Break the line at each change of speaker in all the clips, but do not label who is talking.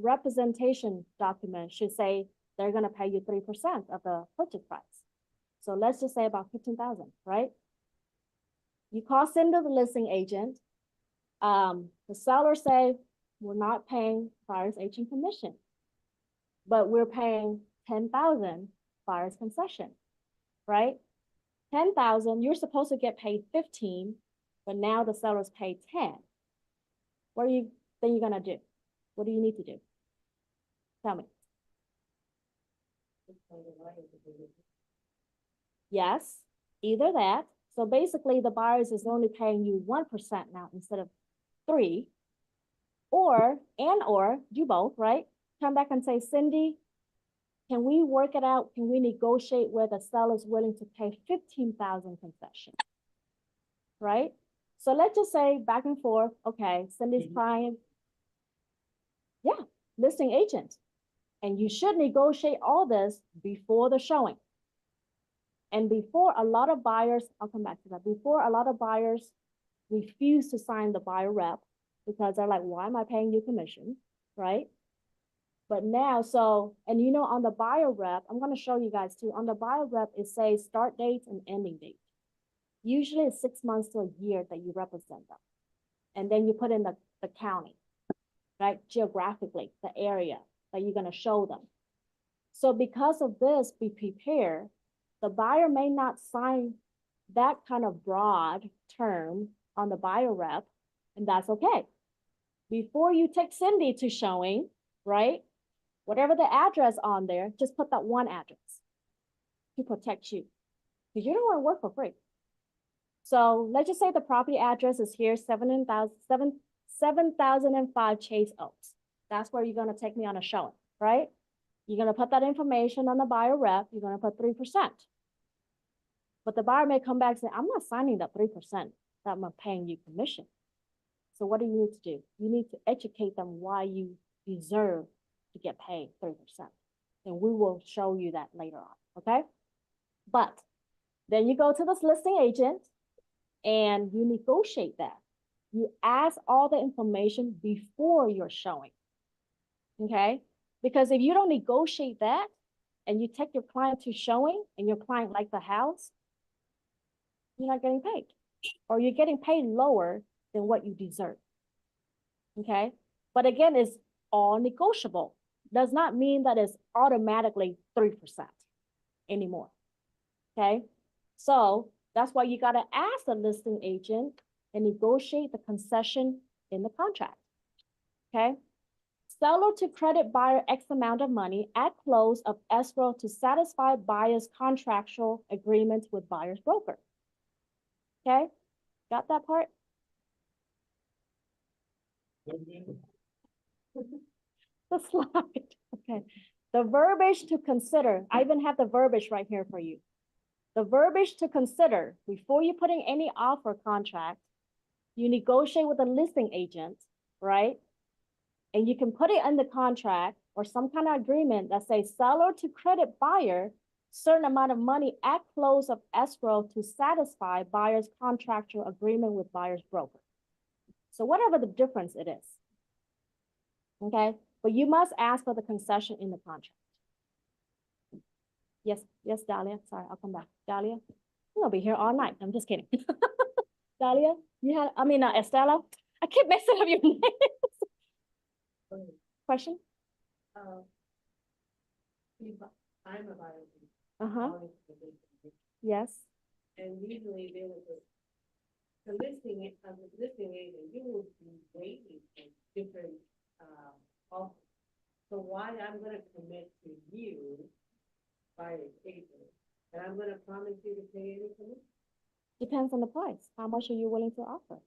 representation document should say they're gonna pay you 3% of the purchase price. So let's just say about 15,000, right? You call Cindy, the listing agent. The seller say, we're not paying buyer's agent commission, but we're paying 10,000 buyer's concession, right? 10,000, you're supposed to get paid 15, but now the seller's paid 10. What are you then you're gonna do? What do you need to do? Tell me. Yes, either that. So basically the buyers is only paying you 1% now instead of 3, or do both, right? Come back and say, Cindy, can we work it out? Can we negotiate where the seller's willing to pay 15,000 concession, right? So let's just say back and forth, okay, Cindy's client, yeah, listing agent. And you should negotiate all this before the showing. And before a lot of buyers, I'll come back to that, before a lot of buyers refuse to sign the buyer rep because they're like, why am I paying you commission, right? But now, so, and you know, on the buyer rep, I'm gonna show you guys too, on the buyer rep, it says start date and ending date. Usually it's 6 months to a year that you represent them. And then you put in the county, right? Geographically, the area that you're gonna show them. So because of this, be prepared. The buyer may not sign that kind of broad term on the buyer rep, and that's okay. Before you take Cindy to showing, right? Whatever the address on there, just put that one address to protect you, because you don't want to work for free. So let's just say the property address is here, 7005 Chase Oaks. That's where you're going to take me on a showing, right? You're going to put that information on the buyer rep. You're going to put 3%. But the buyer may come back and say, I'm not signing that 3% that I'm paying you commission. So what do you need to do? You need to educate them why you deserve to get paid 3%. And we will show you that later on, okay? But then you go to this listing agent and you negotiate that. You ask all the information before you're showing, okay? Because if you don't negotiate that and you take your client to showing and your client like the house, you're not getting paid, or you're getting paid lower than what you deserve, okay? But again, it's all negotiable. Does not mean that it's automatically 3% anymore, okay? So that's why you gotta ask the listing agent and negotiate the concession in the contract, okay? Seller to credit buyer X amount of money at close of escrow to satisfy buyer's contractual agreements with buyer's broker. Okay, got that part? The slide, okay. The verbiage to consider, I even have the verbiage right here for you. The verbiage to consider before you put in any offer contract, you negotiate with a listing agent, right? And you can put it in the contract or some kind of agreement that says seller to credit buyer certain amount of money at close of escrow to satisfy buyer's contractual agreement with buyer's broker. So whatever the difference it is, okay? But you must ask for the concession in the contract. Yes, yes, Dahlia, sorry, I'll come back. Dahlia, I'm gonna be here all night. I'm just kidding. Dahlia, you had, Estella, I keep messing up your names. Question?
I'm a buyer.
Yes.
And usually there was the listing agent, you will be waiting for different offers. So why I'm gonna commit to you, buyer's agent, and I'm gonna promise you to pay anything?
Depends on the price. How much are you willing to offer?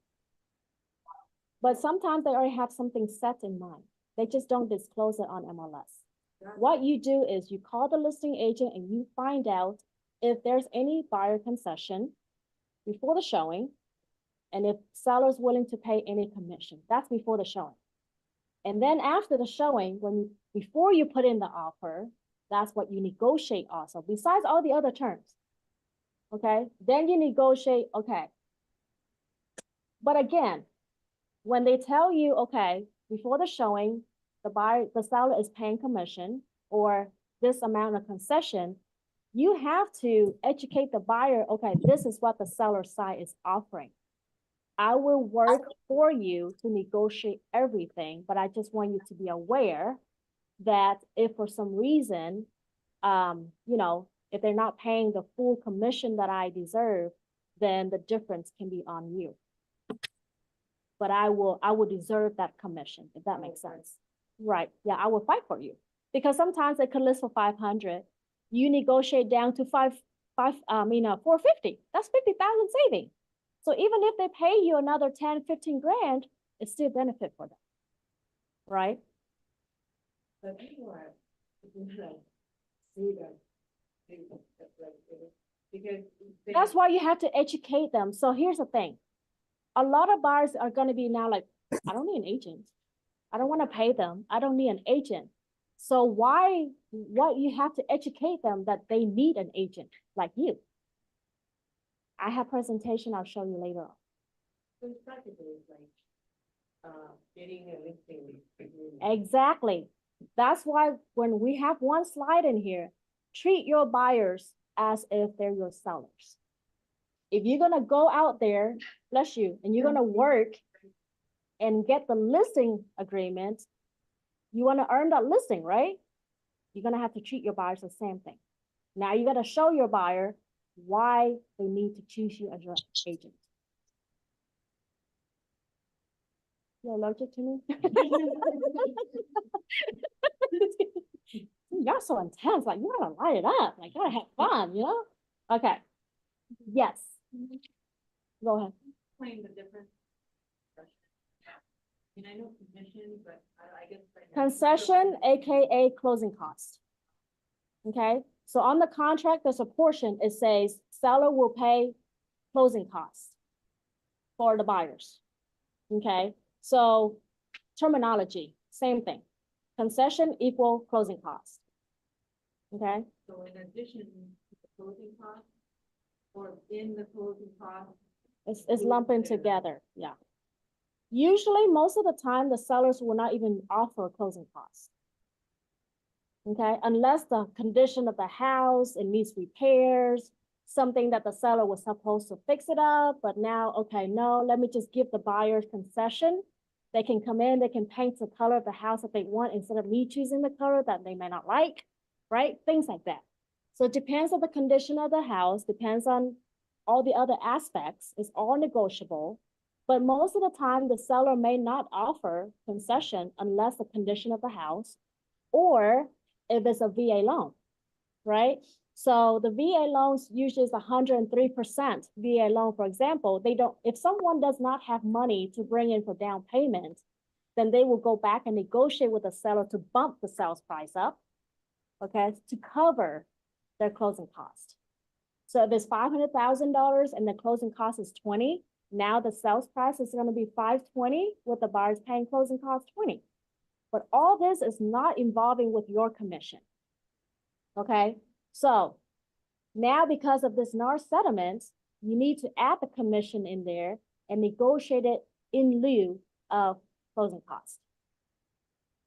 But sometimes they already have something set in mind. They just don't disclose it on MLS. What you do is you call the listing agent and you find out if there's any buyer concession before the showing, and if seller's willing to pay any commission. That's before the showing. And then after the showing, before you put in the offer, that's what you negotiate also, besides all the other terms, okay? Then you negotiate, okay. But again, when they tell you, okay, before the showing, the seller is paying commission or this amount of concession, you have to educate the buyer, okay, this is what the seller side is offering. I will work for you to negotiate everything, but I just want you to be aware that if for some reason, if they're not paying the full commission that I deserve, then the difference can be on you. But I will deserve that commission, if that makes sense. Right, yeah, I will fight for you. Because sometimes they could list for 500, you negotiate down to 450, that's 50,000 saving. So even if they pay you another 10, 15 grand, it's still benefit for them, right?
But people are, see that. Because.
That's why you have to educate them. So here's the thing. A lot of buyers are gonna be now like, I don't need an agent. I don't wanna pay them. I don't need an agent. So what you have to educate them that they need an agent like you. I have presentation, I'll show you later on.
So it's practically like, getting a listing.
Exactly. That's why when we have one slide in here, treat your buyers as if they're your sellers. If you're gonna go out there, bless you, and you're gonna work and get the listing agreement, you wanna earn that listing, right? You're gonna have to treat your buyers the same thing. Now you gotta show your buyer why they need to choose you as your agent. You're allergic to me? You're so intense, like you gotta light it up, like gotta have fun, you know? Okay, yes. Go ahead.
Explain the difference. I know commission, but I guess.
Concession, AKA closing cost. Okay, so on the contract, there's a portion, it says seller will pay closing costs for the buyers. Okay, so terminology, same thing. Concession equal closing cost. Okay.
So in addition to the closing cost, or in the closing cost?
It's lumping together, yeah. Usually, most of the time, the sellers will not even offer closing costs. Okay, unless the condition of the house, it needs repairs, something that the seller was supposed to fix it up, but now, okay, no, let me just give the buyers concession. They can come in, they can paint the color of the house that they want instead of me choosing the color that they may not like, right? Things like that. So it depends on the condition of the house, depends on all the other aspects, it's all negotiable. But most of the time, the seller may not offer concession unless the condition of the house or if it's a VA loan, right? So the VA loans usually is 103% VA loan, for example. If someone does not have money to bring in for down payment, then they will go back and negotiate with the seller to bump the sales price up, okay, to cover their closing cost. So if it's $500,000 and the closing cost is 20, now the sales price is going to be 520 with the buyers paying closing cost 20. But all this is not involving with your commission. Okay, so now because of this NAR settlement, you need to add the commission in there and negotiate it in lieu of closing costs.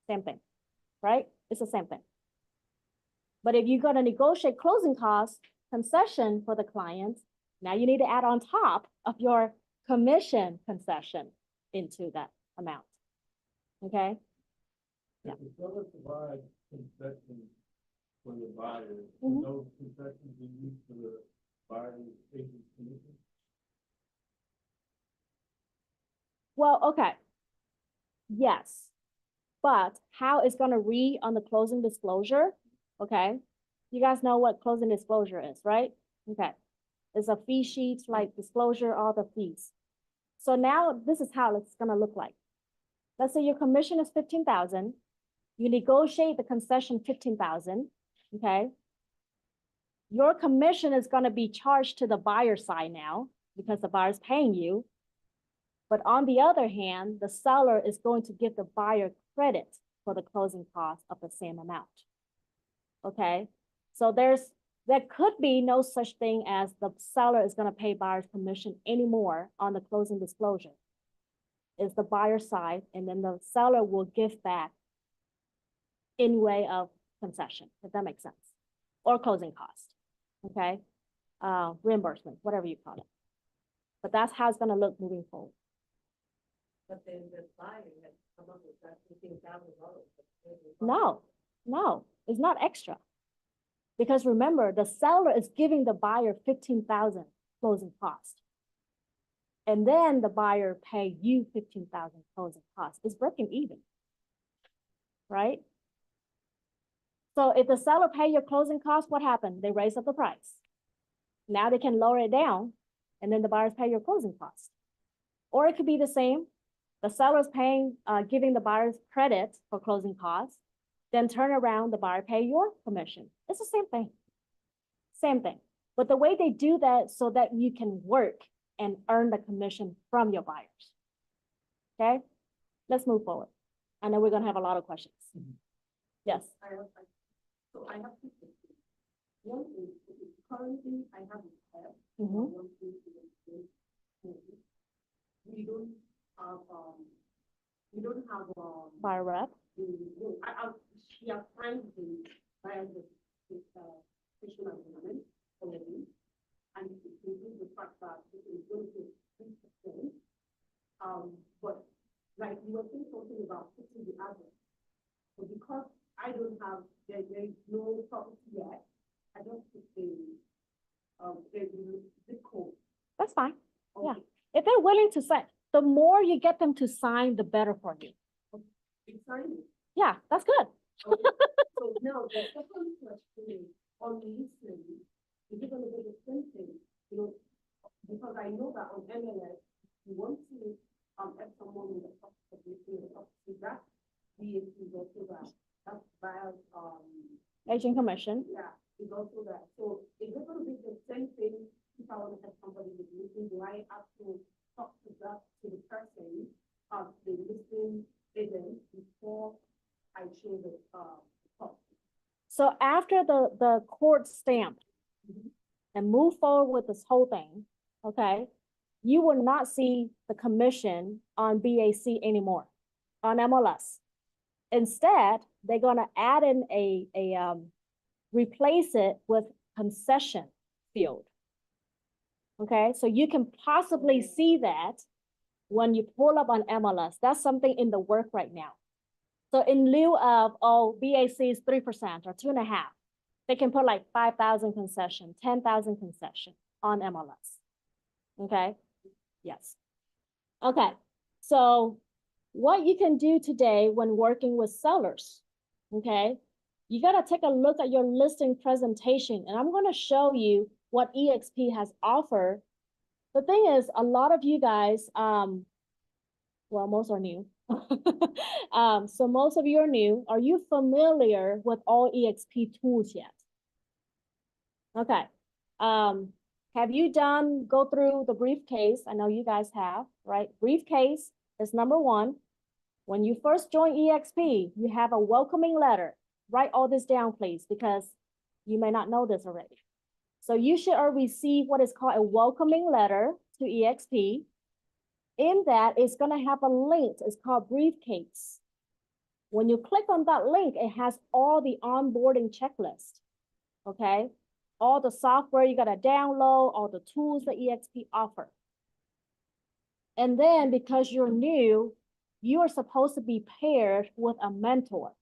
Same thing, right? It's the same thing. But if you're going to negotiate closing costs, concession for the client, now you need to add on top of your commission concession into that amount. Okay? Yeah.
If the seller provides concessions for the buyer,
Mhm.
those concessions are used for the buyer's agent's commission?
Well, okay. Yes. But how it's gonna read on the closing disclosure, okay? You guys know what closing disclosure is, right? Okay. It's a fee sheet, like disclosure, all the fees. So now this is how it's gonna look like. Let's say your commission is 15,000. You negotiate the concession 15,000, okay? Your commission is gonna be charged to the buyer side now because the buyer's paying you. But on the other hand, the seller is going to give the buyer credit for the closing cost of the same amount. Okay, so there could be no such thing as the seller is gonna pay buyer's commission anymore on the closing disclosure. It's the buyer side, and then the seller will give back in way of concession, if that makes sense, or closing cost, okay? Reimbursement, whatever you call it. But that's how it's gonna look moving forward.
But then the buyer has come up with that $15,000.
No, no, it's not extra. Because remember, the seller is giving the buyer 15,000 closing cost. And then the buyer pay you 15,000 closing cost. It's breaking even. Right? So if the seller pay your closing cost, what happened? They raise up the price. Now they can lower it down, and then the buyers pay your closing cost. Or it could be the same. The seller's paying, giving the buyers credit for closing costs, then turn around, the buyer pay your commission. It's the same thing. Same thing. But the way they do that so that you can work and earn the commission from your buyers. Okay? Let's move forward. I know we're gonna have a lot of questions. Yes.
So I have two questions. One is, currently I have a tab.
Mhm.
We don't have,
Buyer rep.
we are friends with buyers with, Christian agreement already. And it includes the fact that it is going to 3%. But like you were saying something about putting the address. So because I don't have, there is no property yet, I don't put the zip code.
That's fine. Yeah.
Okay.
If they're willing to sign, the more you get them to sign, the better for you.
It's fine.
Yeah, that's good.
Okay. So now the second question is on listening, is it gonna be the same thing? You know, because I know that on MLS, you want to have someone in the property, that VAT is also that. That's via
Agent commission.
yeah, is also that. So is it gonna be the same thing if I want to have somebody with listening? Do I have to talk to the person of the listening agent before I show the property?
So after the court stamp and move forward with this whole thing, okay, you will not see the commission on BAC anymore, on MLS. Instead, they're gonna add in replace it with concession field. Okay, so you can possibly see that when you pull up on MLS. That's something in the work right now. So in lieu of, oh, BAC is 3% or 2.5%, they can put like 5,000 concession, 10,000 concession on MLS. Okay, yes. Okay, so what you can do today when working with sellers, okay, you gotta take a look at your listing presentation, and I'm gonna show you what eXp has offered. The thing is, a lot of you guys, well, most are new. So most of you are new. Are you familiar with all eXp tools yet? Okay. Have you go through the briefcase? I know you guys have, right? Briefcase is number one. When you first join eXp, you have a welcoming letter. Write all this down, please, because you may not know this already. So you should receive what is called a welcoming letter to eXp. In that, it's gonna have a link. It's called Briefcase. When you click on that link, it has all the onboarding checklist, okay? All the software you gotta download, all the tools that eXp offer. And then because you're new, you are supposed to be paired with a mentor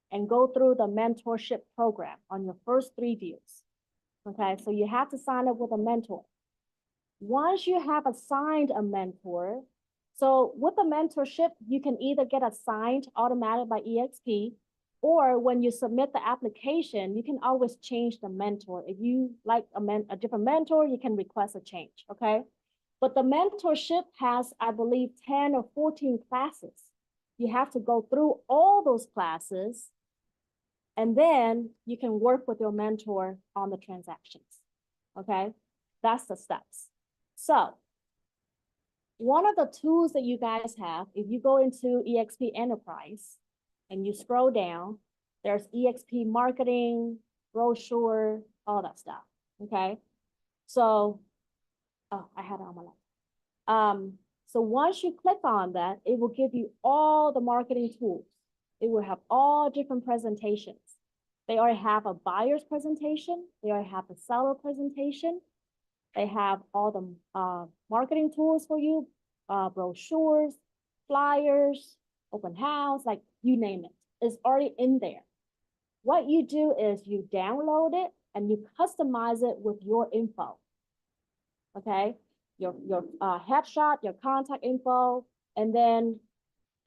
and go through the mentorship program on your first 3 views. Okay, so you have to sign up with a mentor. Once you have assigned a mentor, so with the mentorship, you can either get assigned automatic by eXp, or when you submit the application, you can always change the mentor. If you like a different mentor, you can request a change, okay? But the mentorship has, I believe, 10 or 14 classes. You have to go through all those classes, and then you can work with your mentor on the transactions, okay? That's the steps. So one of the tools that you guys have, if you go into eXp Enterprise and you scroll down, there's eXp Marketing, brochure, all that stuff, okay? So, oh, I had it on my lap. So once you click on that, it will give you all the marketing tools. it will have all different presentations. They already have a buyer's presentation. They already have a seller presentation. They have all the marketing tools for you, brochures, flyers, open house, like you name it. It's already in there. What you do is you download it and you customize it with your info. Okay, your headshot, your contact info, and then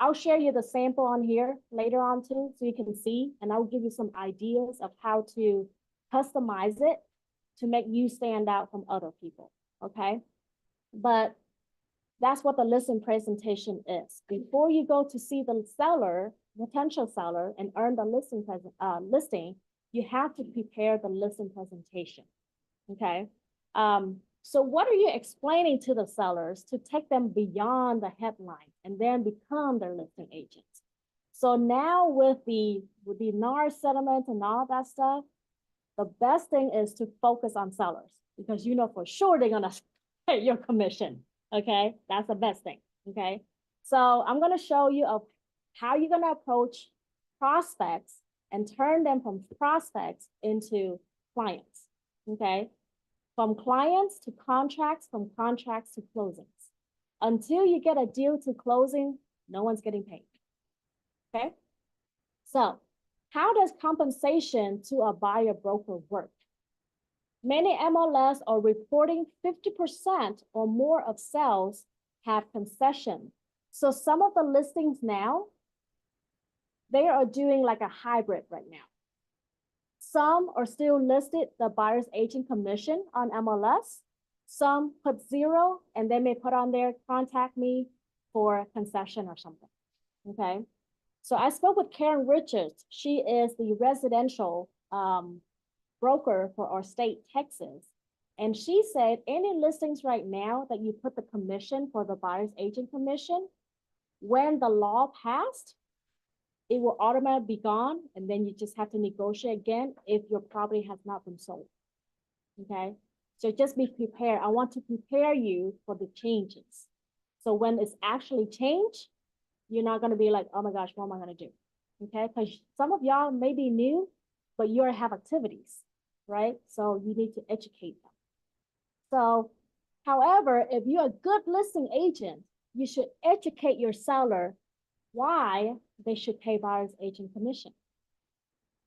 I'll share you the sample on here later on too, so you can see, and I'll give you some ideas of how to customize it to make you stand out from other people, okay? But that's what the listing presentation is. Before you go to see the seller, potential seller, and earn the listing, you have to prepare the listing presentation, okay? So what are you explaining to the sellers to take them beyond the headline and then become their listing agents? So now with the NAR settlement and all that stuff, the best thing is to focus on sellers because you know for sure they're gonna pay your commission, okay? That's the best thing, okay? So I'm gonna show you of how you're gonna approach prospects and turn them from prospects into clients, okay? From clients to contracts, from contracts to closings. Until you get a deal to closing, no one's getting paid, okay? So how does compensation to a buyer broker work? Many MLS are reporting 50% or more of sales have concession. So some of the listings now, they are doing like a hybrid right now. Some are still listed the buyer's agent commission on MLS. Some put 0 and they may put on there, contact me for concession or something, okay? So I spoke with Karen Richards. She is the residential broker for our state, Texas. And she said any listings right now that you put the commission for the buyer's agent commission, when the law passed, it will automatically be gone, and then you just have to negotiate again if your property has not been sold, okay? So just be prepared. I want to prepare you for the changes. So when it's actually changed, you're not gonna be like, oh my gosh, what am I gonna do, okay? Because some of y'all may be new, but you already have activities, right? So you need to educate them. So, however, if you're a good listing agent, you should educate your seller why they should pay buyer's agent commission,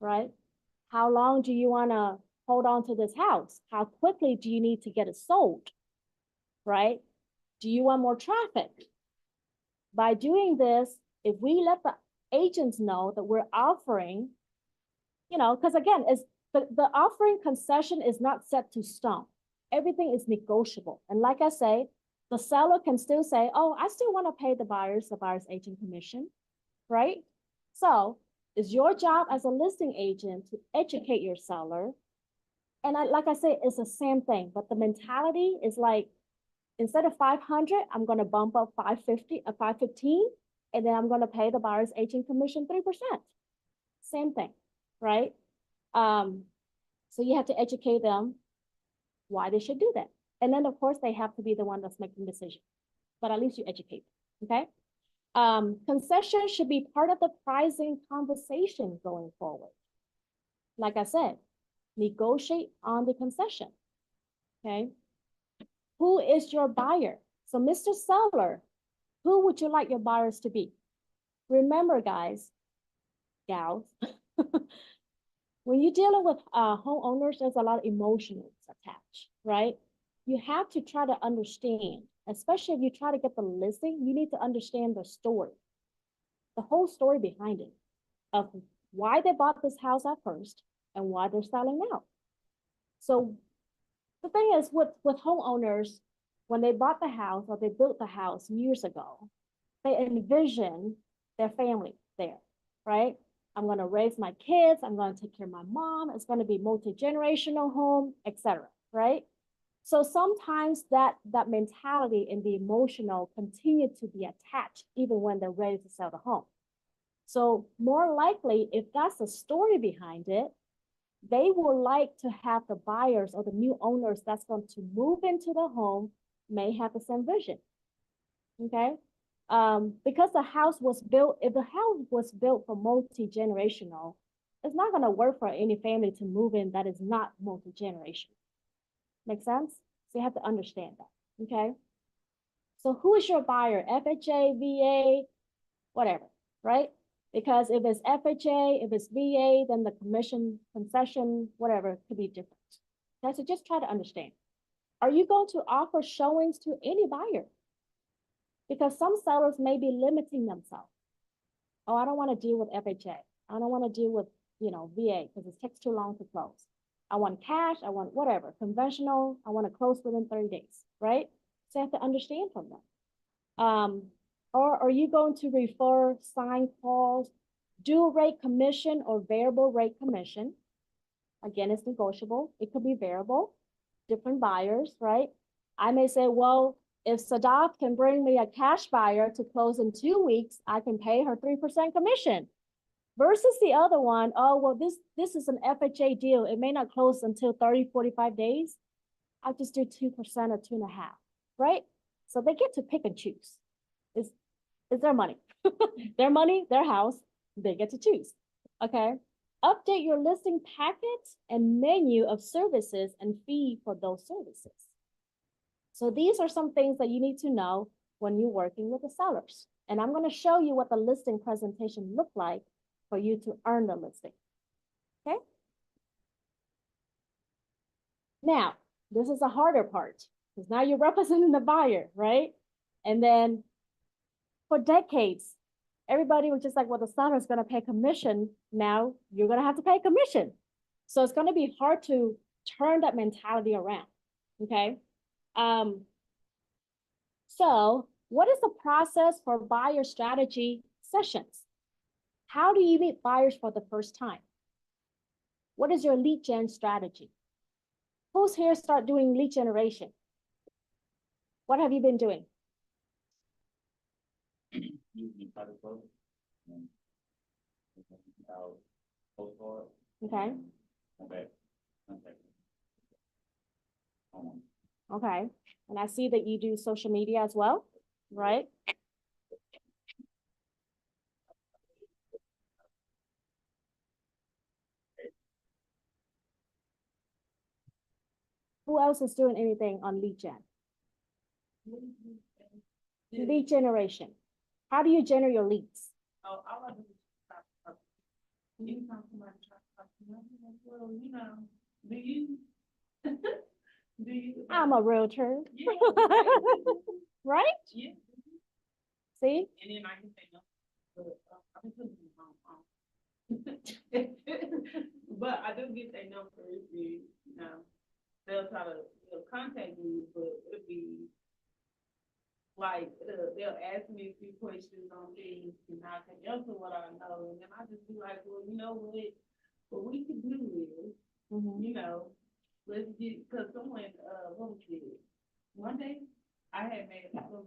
right? How long do you want to hold on to this house? How quickly do you need to get it sold, right? Do you want more traffic? By doing this, if we let the agents know that we're offering, you know, because again, it's the offering concession is not set to stone. Everything is negotiable. And like I say, the seller can still say, oh, I still want to pay the buyer's agent commission, right? So it's your job as a listing agent to educate your seller. And like I say, it's the same thing, but the mentality is like, instead of 500, I'm going to bump up 515, and then I'm going to pay the buyer's agent commission 3%. Same thing, right? So you have to educate them why they should do that. And then of course they have to be the one that's making the decision, but at least you educate, okay? Concession should be part of the pricing conversation going forward. Like I said, negotiate on the concession, okay? Who is your buyer? So Mr. Seller, who would you like your buyers to be? Remember guys, gals, when you're dealing with homeowners, there's a lot of emotions attached, right? You have to try to understand, especially if you try to get the listing, you need to understand the story, the whole story behind it, of why they bought this house at first and why they're selling now. So the thing is with homeowners, when they bought the house or they built the house years ago, they envision their family there, right? I'm going to raise my kids. I'm going to take care of my mom. It's going to be multi-generational home, etc. Right? So sometimes that mentality and the emotional continue to be attached even when they're ready to sell the home. So more likely, if that's the story behind it, they will like to have the buyers or the new owners that's going to move into the home may have the same vision. Okay. Because the house was built, if the house was built for multi-generational, it's not gonna work for any family to move in that is not multi-generational. Make sense? So you have to understand that, okay? So who is your buyer? FHA, VA, whatever, right? Because if it's FHA, if it's VA, then the commission, concession, whatever, could be different. Okay, so just try to understand. Are you going to offer showings to any buyer? Because some sellers may be limiting themselves. Oh, I don't want to deal with FHA. I don't want to deal with, VA because it takes too long to close. I want cash, I want whatever, conventional, I want to close within 30 days, right? So you have to understand from them. Or are you going to refer, sign calls, dual rate commission or variable rate commission? Again, it's negotiable. It could be variable, different buyers, right? I may say, well, if Sadaf can bring me a cash buyer to close in 2 weeks, I can pay her 3% commission. Versus the other one, oh, well, this is an FHA deal. It may not close until 30, 45 days. I'll just do 2% or 2.5%, right? So they get to pick and choose. It's their money. Their money, their house, they get to choose, okay? Update your listing packet and menu of services and fee for those services. So these are some things that you need to know when you're working with the sellers. And I'm gonna show you what the listing presentation looked like for you to earn the listing, okay? Now, this is a harder part because now you're representing the buyer, right? And then for decades, everybody was just like, well, the seller is going to pay commission. Now you're going to have to pay commission. So it's going to be hard to turn that mentality around, okay? So what is the process for buyer strategy sessions? How do you meet buyers for the first time? What is your lead gen strategy? Who's here start doing lead generation? What have you been doing?
Usually try to close. Out postcard.
Okay,
Okay. Okay.
okay. And I see that you do social media as well, right? Who else is doing anything on lead gen? Lead generation. How do you generate your leads?
Oh, I want to. Anytime somebody tries to talk to me, I'm like, well, do you? Do you?
I'm a realtor,
Yeah,
right?
yeah.
See?
And then I can say no, but I'm putting it on. But I do get their number if they'll try to contact me, but it'll be like, they'll ask me a few questions on things and I can answer what I know. And then I just be like, well, you know what we can do is, let's get, cause someone, what was it? One day I had made something,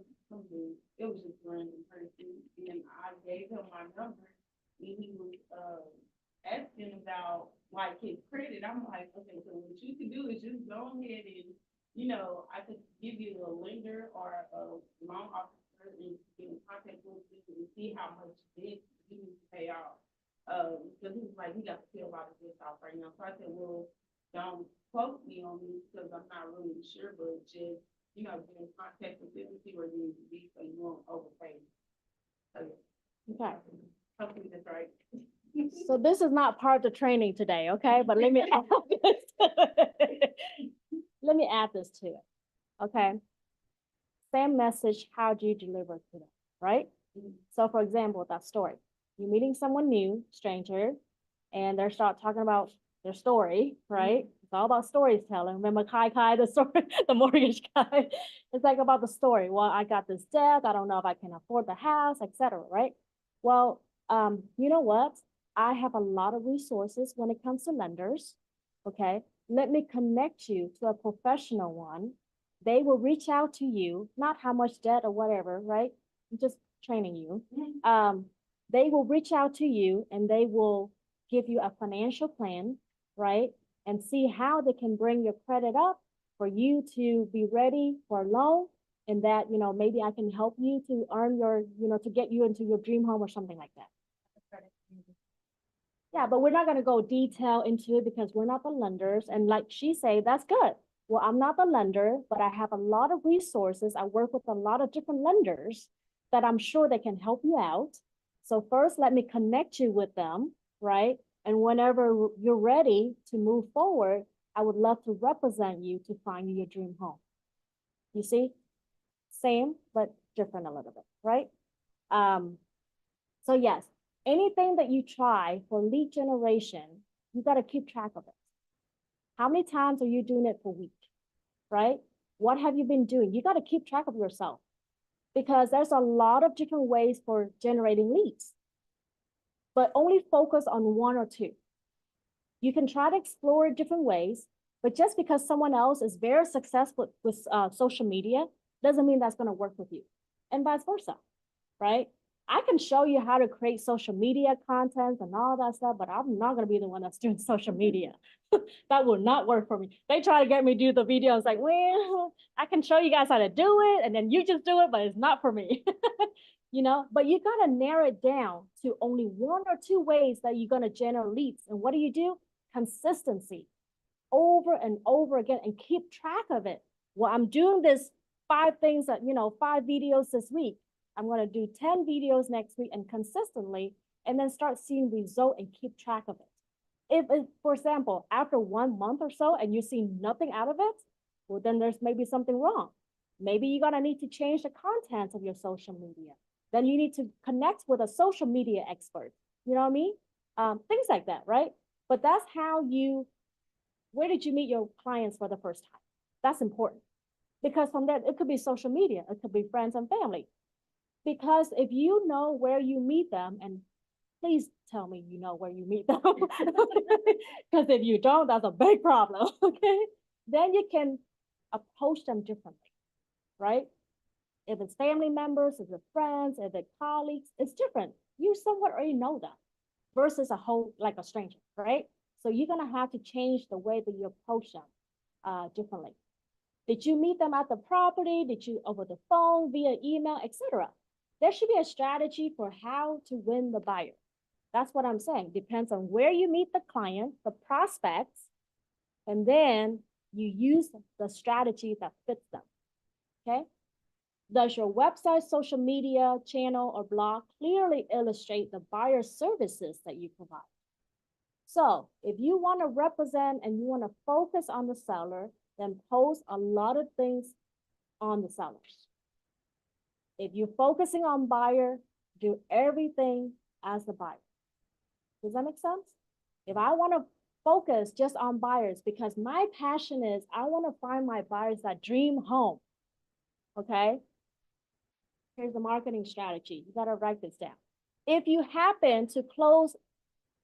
it was just random person, and I gave him my number, and he was, asking about like his credit. I'm like, okay, so what you can do is just go ahead and, I could give you a lender or a loan officer and get in contact with you and see how much debt you need to pay off. Because he was like, he got to pay a lot of this off right now. So I said, well, don't quote me on this because I'm not really sure, but just, get in contact with them and see where you need to be so you won't overpay. So,
Okay.
hopefully that's right.
So this is not part of the training today, okay? But let me add this let me add this to it, okay? Same message, how do you deliver to them, right? So for example, that story, you're meeting someone new, stranger, and they start talking about their story, right? It's all about storytelling. Remember Kai, the story, the mortgage guy. It's like about the story. Well, I got this debt. I don't know if I can afford the house, etc. Right? Well, you know what? I have a lot of resources when it comes to lenders. Okay, let me connect you to a professional one. They will reach out to you, not how much debt or whatever, right? I'm just training you. They will reach out to you and they will give you a financial plan, right? And see how they can bring your credit up for you to be ready for a loan and that, maybe I can help you to earn your, to get you into your dream home or something like that. Yeah, but we're not gonna go detail into it because we're not the lenders. And like she say, that's good. Well, I'm not the lender, but I have a lot of resources. I work with a lot of different lenders that I'm sure they can help you out. So first, let me connect you with them, right? And whenever you're ready to move forward, I would love to represent you to find you your dream home. You see? Same, but different a little bit, right? So yes, anything that you try for lead generation, you got to keep track of it. How many times are you doing it per week, right? What have you been doing? You got to keep track of yourself because there's a lot of different ways for generating leads, but only focus on one or two. You can try to explore different ways, but just because someone else is very successful with social media doesn't mean that's going to work with you, and vice versa, right? I can show you how to create social media content and all that stuff, but I'm not going to be the one that's doing social media. That will not work for me. They try to get me to do the videos like, well, I can show you guys how to do it, and then you just do it, but it's not for me. But you got to narrow it down to only one or two ways that you're going to generate leads. And what do? Consistency over and over again, and keep track of it. Well, I'm doing this 5 things that, 5 videos this week. I'm going to do 10 videos next week and consistently, and then start seeing result and keep track of it. If, for example, after 1 month or so and you see nothing out of it, well, then there's maybe something wrong. Maybe you're going to need to change the contents of your social media. Then you need to connect with a social media expert. You know what I mean? Things like that, right? But that's how where did you meet your clients for the first time? That's important. Because from that, it could be social media, it could be friends and family. Because if you know where you meet them, and please tell me you know where you meet them, because if you don't, that's a big problem, okay? Then you can approach them differently, right? If it's family members, if it's friends, if it's colleagues, it's different. You somewhat already know them versus like a stranger, right? So you're gonna have to change the way that you approach them differently. Did you meet them at the property? Did you over the phone, via email, etc.? There should be a strategy for how to win the buyer. That's what I'm saying. Depends on where you meet the client, the prospects, and then you use the strategy that fits them, okay? Does your website, social media, channel, or blog clearly illustrate the buyer services that you provide? So if you want to represent and you want to focus on the seller, then post a lot of things on the sellers. If you're focusing on buyer, do everything as the buyer. Does that make sense? If I want to focus just on buyers, because my passion is I want to find my buyers that dream home, okay? Here's the marketing strategy. You got to write this down. If you happen to close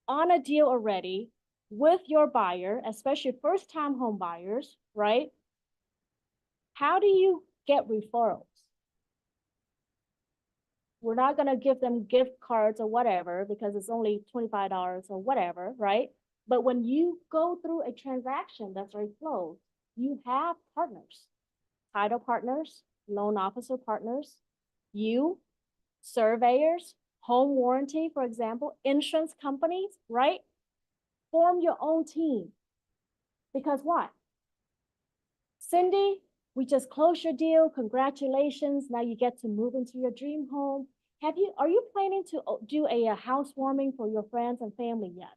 on a deal already with your buyer, especially first-time home buyers, right? How do you get referrals? We're not going to give them gift cards or whatever because it's only $25 or whatever, right? But when you go through a transaction that's already closed, you have partners, title partners, loan officer partners, you, surveyors, home warranty, for example, insurance companies, right? Form your own team. Because what? Cindy, we just closed your deal. Congratulations. Now you get to move into your dream home. Are you planning to do a housewarming for your friends and family yet?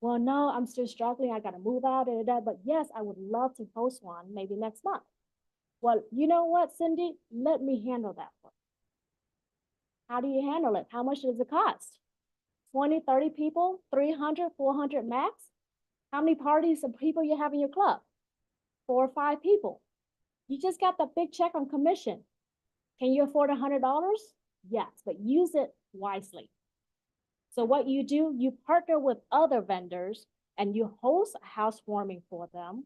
Well, no, I'm still struggling. I got to move out and that. But yes, I would love to host one maybe next month. Well, you know what, Cindy? Let me handle that for you. How do you handle it? How much does it cost? 20, 30 people, 300, 400 max? How many parties of people you have in your club? 4 or 5 people. You just got the big check on commission. Can you afford $100? Yes, but use it wisely. So what you do, you partner with other vendors and you host a housewarming for them.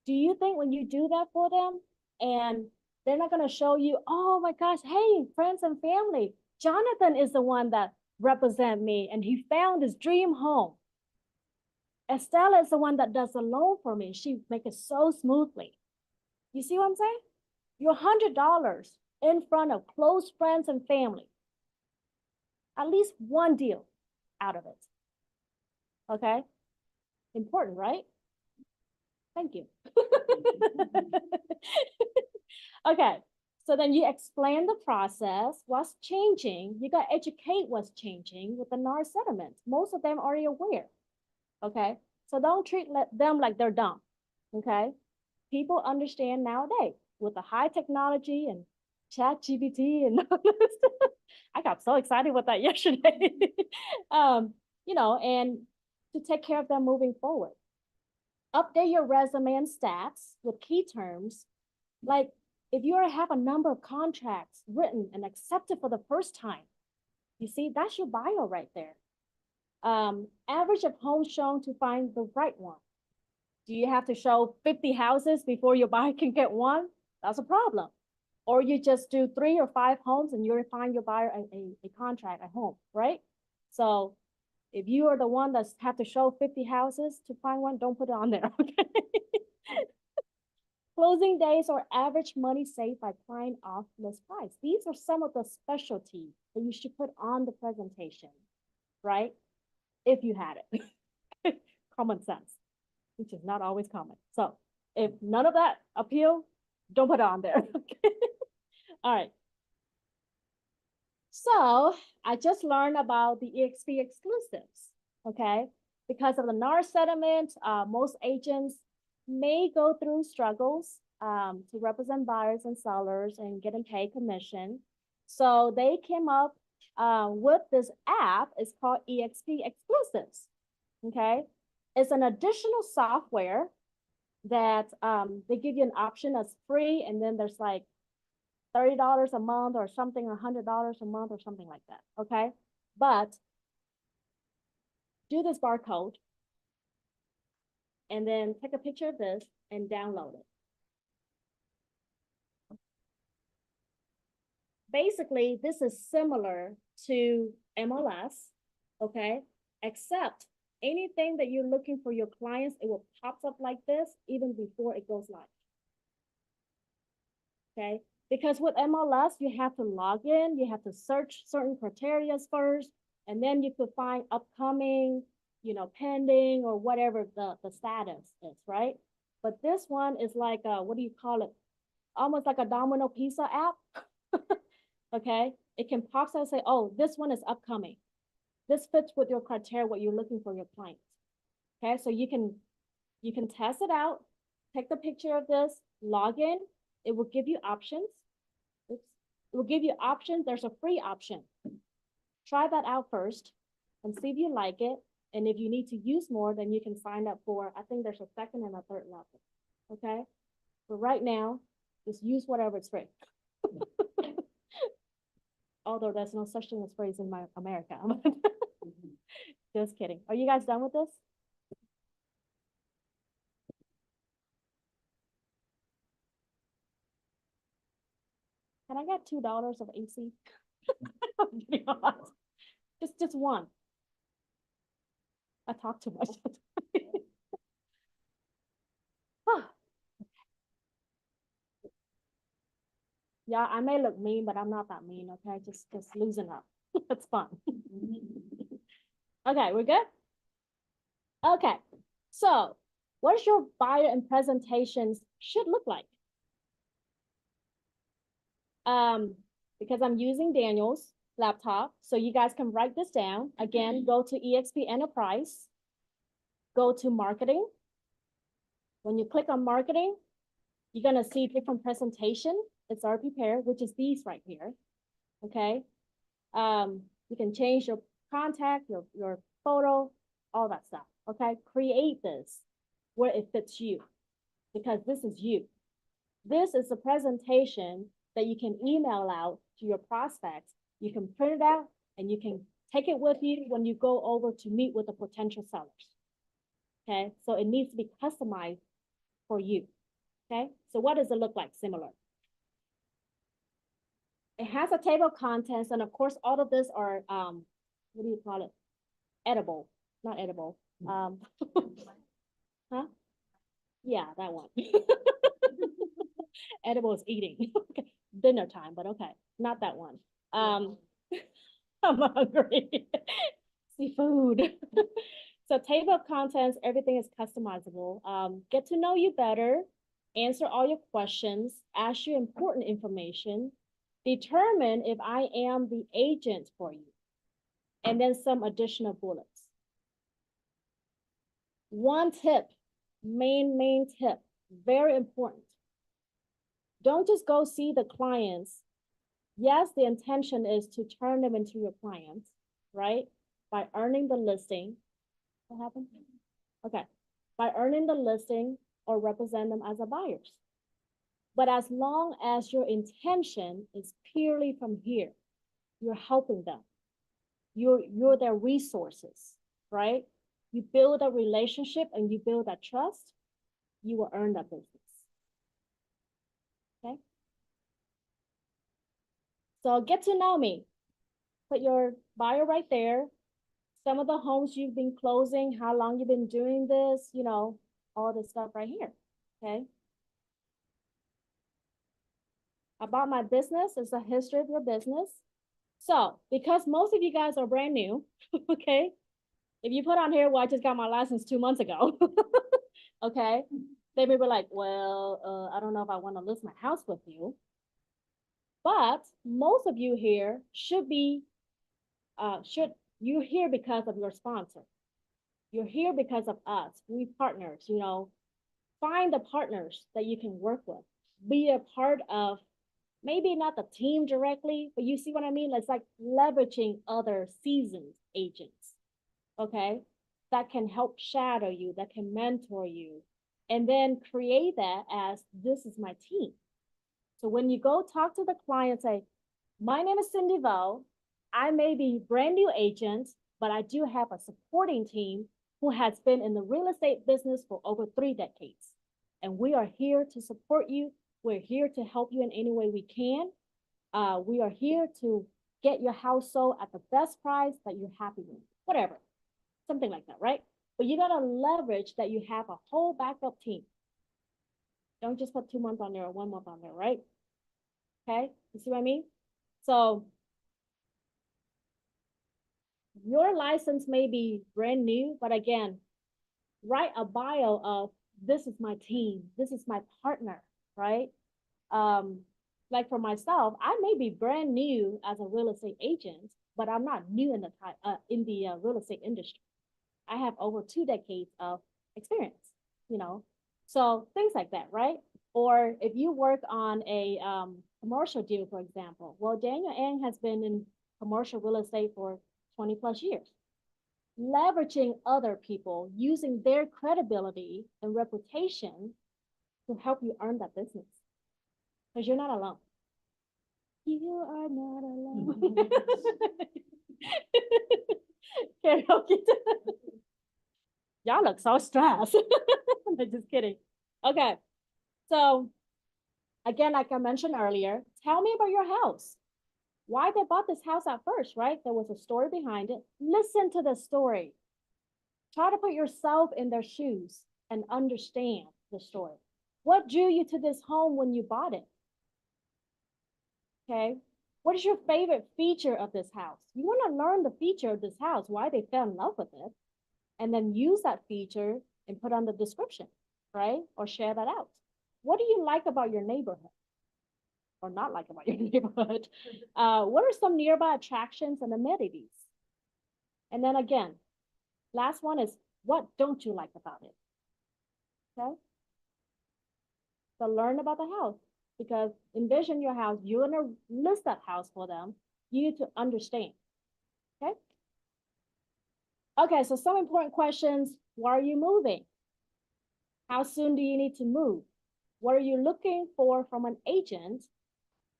Do you think when you do that for them and they're not going to show you, oh my gosh, hey, friends and family, Jonathan is the one that represent me and he found his dream home. Estella is the one that does the loan for me. She makes it so smoothly. You see what I'm saying? your $100 in front of close friends and family. At least one deal out of it. Okay? Important, right? Thank you. Okay, so then you explain the process, what's changing. You got to educate what's changing with the NAR settlement. Most of them are already aware. Okay, so don't treat them like they're dumb. Okay, people understand nowadays with the high technology and ChatGPT and all this stuff. I got so excited with that yesterday. You know, and to take care of them moving forward. Update your resume and stats with key terms. Like if you have a number of contracts written and accepted for the first time, you see, that's your bio right there. Average of homes shown to find the right one. Do you have to show 50 houses before your buyer can get one? That's a problem. Or you just do 3 or 5 homes and you'll find your buyer a contract at home, right? So if you are the one that's have to show 50 houses to find one, don't put it on there, okay? Closing days or average money saved by client off list price. These are some of the specialties that you should put on the presentation, right? If you had it. Common sense, which is not always common. So if none of that appeal, don't put it on there, okay? All right. So I just learned about the EXP exclusives, okay? Because of the NAR settlement, most agents may go through struggles to represent buyers and sellers and getting paid commission. So they came up with this app. It's called EXP Exclusives, okay? It's an additional software that they give you an option that's free, and then there's like $30 a month or something, $100 a month or something like that, okay? But do this barcode and then take a picture of this and download it. Basically, this is similar to MLS, okay? Except anything that you're looking for your clients, it will pop up like this even before it goes live, okay? Because with MLS, you have to log in, you have to search certain criteria first, and then you could find upcoming, you know, pending or whatever the status is, right? But this one is like a, what do you call it? Almost like a Domino Pizza app, okay? It can pop up and say, oh, this one is upcoming. This fits with your criteria, what you're looking for your clients, okay? So you can test it out, take the picture of this, log in, it will give you options. Oops. It will give you options. There's a free option. Try that out first and see if you like it. And if you need to use more, then you can sign up for, I think there's a second and a third level, okay? But right now, just use whatever is free. Although there's no such thing as free in America. Just kidding. Are you guys done with this? Can I get $2 of AC? Just one. I talk too much. Yeah, I may look mean, but I'm not that mean, okay? Just loosen up. It's fun. Okay, we're good? Okay, so what your buyer and presentations should look like? Because I'm using Daniel's laptop, so you guys can write this down. Again, go to EXP Enterprise, go to marketing. When you click on marketing, you're gonna see different presentation. It's already prepared, which is these right here, okay? You can change your contact, your photo, all that stuff, okay? Create this where it fits you, because this is you. This is a presentation that you can email out to your prospects. You can print it out and you can take it with you when you go over to meet with the potential sellers, okay? So it needs to be customized for you, okay? So what does it look like? Similar. It has a table of contents, and of course, all of this are, what do you call it? Edible, not edible. Huh? Yeah, that one. Edibles eating. Okay, dinner time, but okay, not that one. I'm hungry. Seafood. So table of contents, everything is customizable. Get to know you better, answer all your questions, ask you important information, determine if I am the agent for you, and then some additional bullets. One tip, main tip, very important. Don't just go see the clients. Yes, the intention is to turn them into your clients, right? By earning the listing. What happened? Okay, by earning the listing or represent them as a buyers. But as long as your intention is purely from here, you're helping them. You're their resources, right? You build a relationship and you build that trust, you will earn that business. Okay? So get to know me. Put your bio right there. Some of the homes you've been closing, how long you've been doing this, you know, all this stuff right here, okay? About my business is the history of your business. So because most of you guys are brand new, okay? If you put on here, well, I just got my license 2 months ago, okay? They may be like, well, I don't know if I want to list my house with you. But most of you here you're here because of your sponsor. You're here because of us. We partners, you know, find the partners that you can work with. Be a part of, maybe not the team directly, but you see what I mean? It's like leveraging other seasoned agents, okay? That can help shadow you, that can mentor you, and then create that as, this is my team. So when you go talk to the client, say, my name is Cindy Vo. I may be brand new agent, but I do have a supporting team who has been in the real estate business for over 3 decades. And we are here to support you. We're here to help you in any way we can. We are here to get your house sold at the best price that you're happy with, whatever, something like that, right? But you gotta leverage that you have a whole backup team. Don't just put 2 months on there or 1 month on there, right? Okay, you see what I mean? So your license may be brand new, but again, write a bio of, this is my team, this is my partner, right? Like for myself, I may be brand new as a real estate agent, but I'm not new in the real estate industry. I have over 2 decades of experience, you know? So things like that, right? Or if you work on a commercial deal, for example, well, Daniel Ang has been in commercial real estate for 20 plus years. Leveraging other people, using their credibility and reputation to help you earn that business. Because you're not alone. You are not alone. Karaoke. Y'all look so stressed. I'm just kidding. Okay. So again, like I mentioned earlier, tell me about your house. Why they bought this house at first, right? There was a story behind it. Listen to the story. Try to put yourself in their shoes and understand the story. What drew you to this home when you bought it? Okay. What is your favorite feature of this house? You want to learn the feature of this house, why they fell in love with it, and then use that feature and put on the description, right? Or share that out. What do you like about your neighborhood? Or not like about your neighborhood? What are some nearby attractions and amenities? And then again, last one is, what don't you like about it? Okay. So learn about the house, because envision your house. You're gonna list that house for them. You need to understand. Okay. Okay, so some important questions. Why are you moving? How soon do you need to move? What are you looking for from an agent?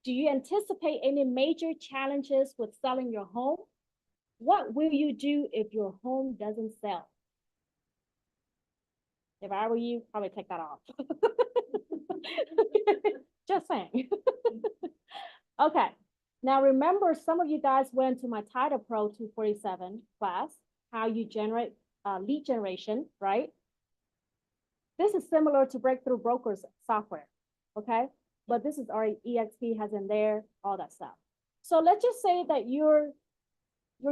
Do you anticipate any major challenges with selling your home? What will you do if your home doesn't sell? If I were you, probably take that off. Just saying. Okay. Now remember, some of you guys went to my Title Pro 247 class, how you generate lead generation, right? This is similar to Breakthrough Brokers software, okay? but this is already EXP has in there, all that stuff. So let's just say that you're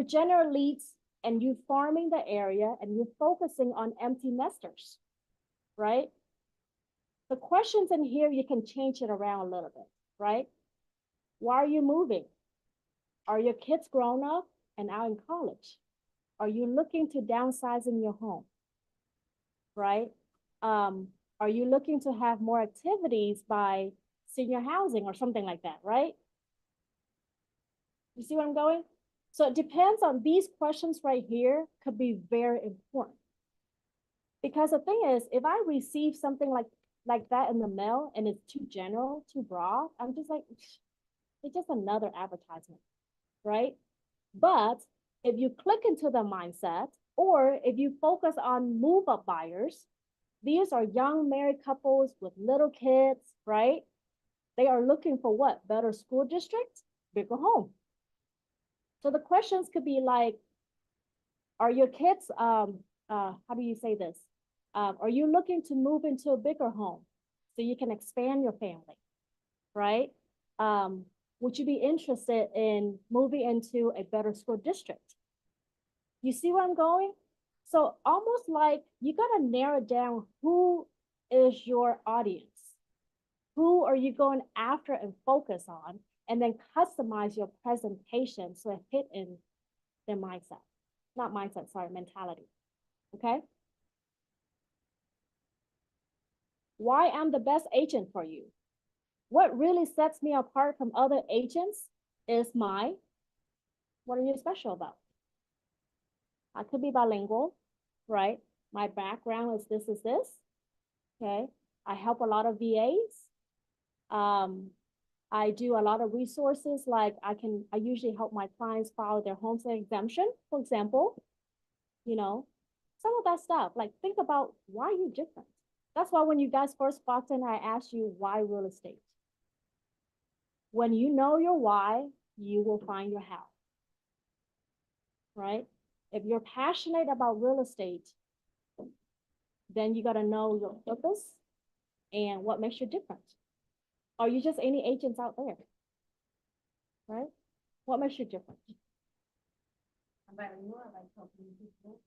general leads and you're farming the area and you're focusing on empty nesters, right? The questions in here, you can change it around a little bit, right? Why are you moving? Are your kids grown up and out in college? Are you looking to downsize in your home? Right? Are you looking to have more activities by senior housing or something like that, right? You see where I'm going? So it depends on these questions right here could be very important. Because the thing is, if I receive something like that in the mail and it's too general, too broad, I'm just like, it's just another advertisement, right? But if you click into the mindset, or if you focus on move-up buyers, these are young married couples with little kids, right? They are looking for what? Better school district, bigger home. So the questions could be like, are your kids, how do you say this? Are you looking to move into a bigger home so you can expand your family, right? Would you be interested in moving into a better school district? You see where I'm going? So almost like you gotta narrow down who is your audience. Who are you going after and focus on, and then customize your presentation so it hit in their mindset. Not mindset, sorry, mentality, okay? Why I'm the best agent for you? What really sets me apart from other agents is what are you special about? I could be bilingual, right? My background is this, okay? I help a lot of VAs. I do a lot of resources, like I usually help my clients file their homestead exemption, for example, you know, some of that stuff. Like think about why you're different. That's why when you guys first walked in, I asked you why real estate. When you know your why, you will find your how, right? If you're passionate about real estate, then you gotta know your purpose and what makes you different. Are you just any agents out there? Right? What makes you different?
About more like helping people.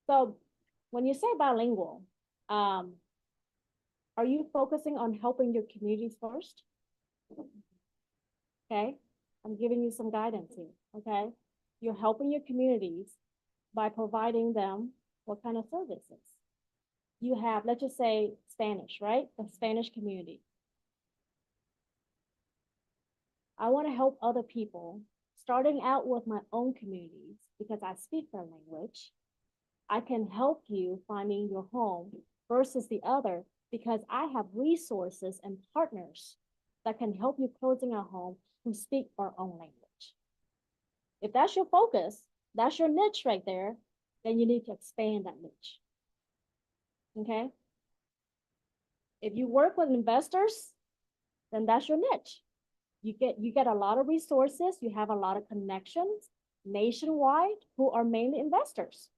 So when you say bilingual, are you focusing on helping your communities first? Okay, I'm giving you some guidance here, okay? You're helping your communities by providing them what kind of services? You have, let's just say Spanish, right? The Spanish community. I want to help other people, starting out with my own communities, because I speak their language. I can help you finding your home versus the other, because I have resources and partners that can help you closing a home who speak our own language. If that's your focus, that's your niche right there, then you need to expand that niche. Okay? If you work with investors, then that's your niche. You get a lot of resources, you have a lot of connections nationwide who are mainly investors.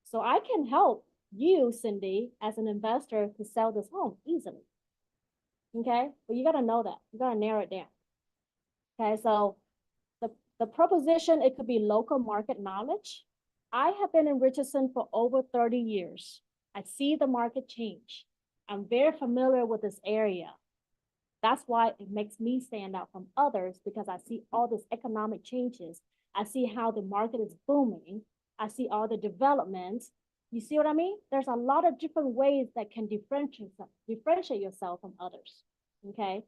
So I can help you, Cindy, as an investor to sell this home easily. Okay, but you gotta know that. You gotta narrow it down. Okay, so the proposition, it could be local market knowledge. I have been in Richardson for over 30 years. I see the market change. I'm very familiar with this area. That's why it makes me stand out from others, because I see all these economic changes. I see how the market is booming. I see all the developments. You see what I mean? There's a lot of different ways that can differentiate yourself from others, okay?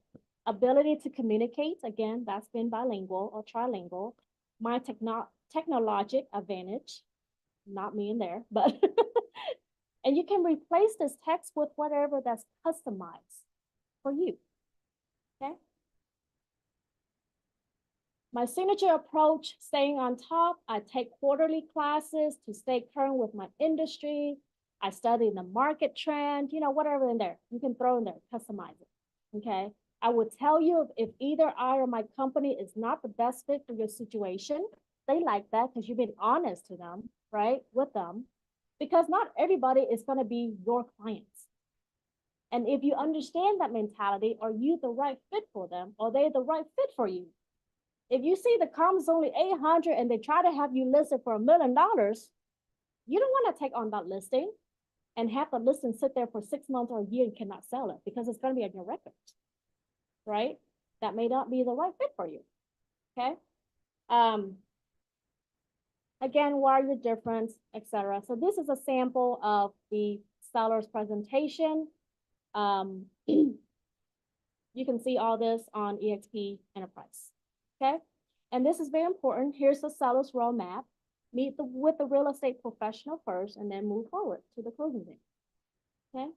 Ability to communicate, again, that's been bilingual or trilingual. My technologic advantage, not me in there, but, and you can replace this text with whatever that's customized for you, okay? My signature approach, staying on top. I take quarterly classes to stay current with my industry. I study the market trend, you know, whatever in there. You can throw in there, customize it, okay? I would tell you if either I or my company is not the best fit for your situation, they like that because you've been honest to them, right, with them, because not everybody is going to be your clients. And if you understand that mentality, are you the right fit for them? Are they the right fit for you? If you see the comp is only 800 and they try to have you listed for $1 million, you don't want to take on that listing and have the listing sit there for 6 months or a year and cannot sell it because it's going to be on your record, right? That may not be the right fit for you, okay? Again, why are you different, etc. So this is a sample of the seller's presentation. You can see all this on eXp Enterprise, okay? And this is very important. Here's the seller's roadmap. Meet with the real estate professional first and then move forward to the closing date, okay?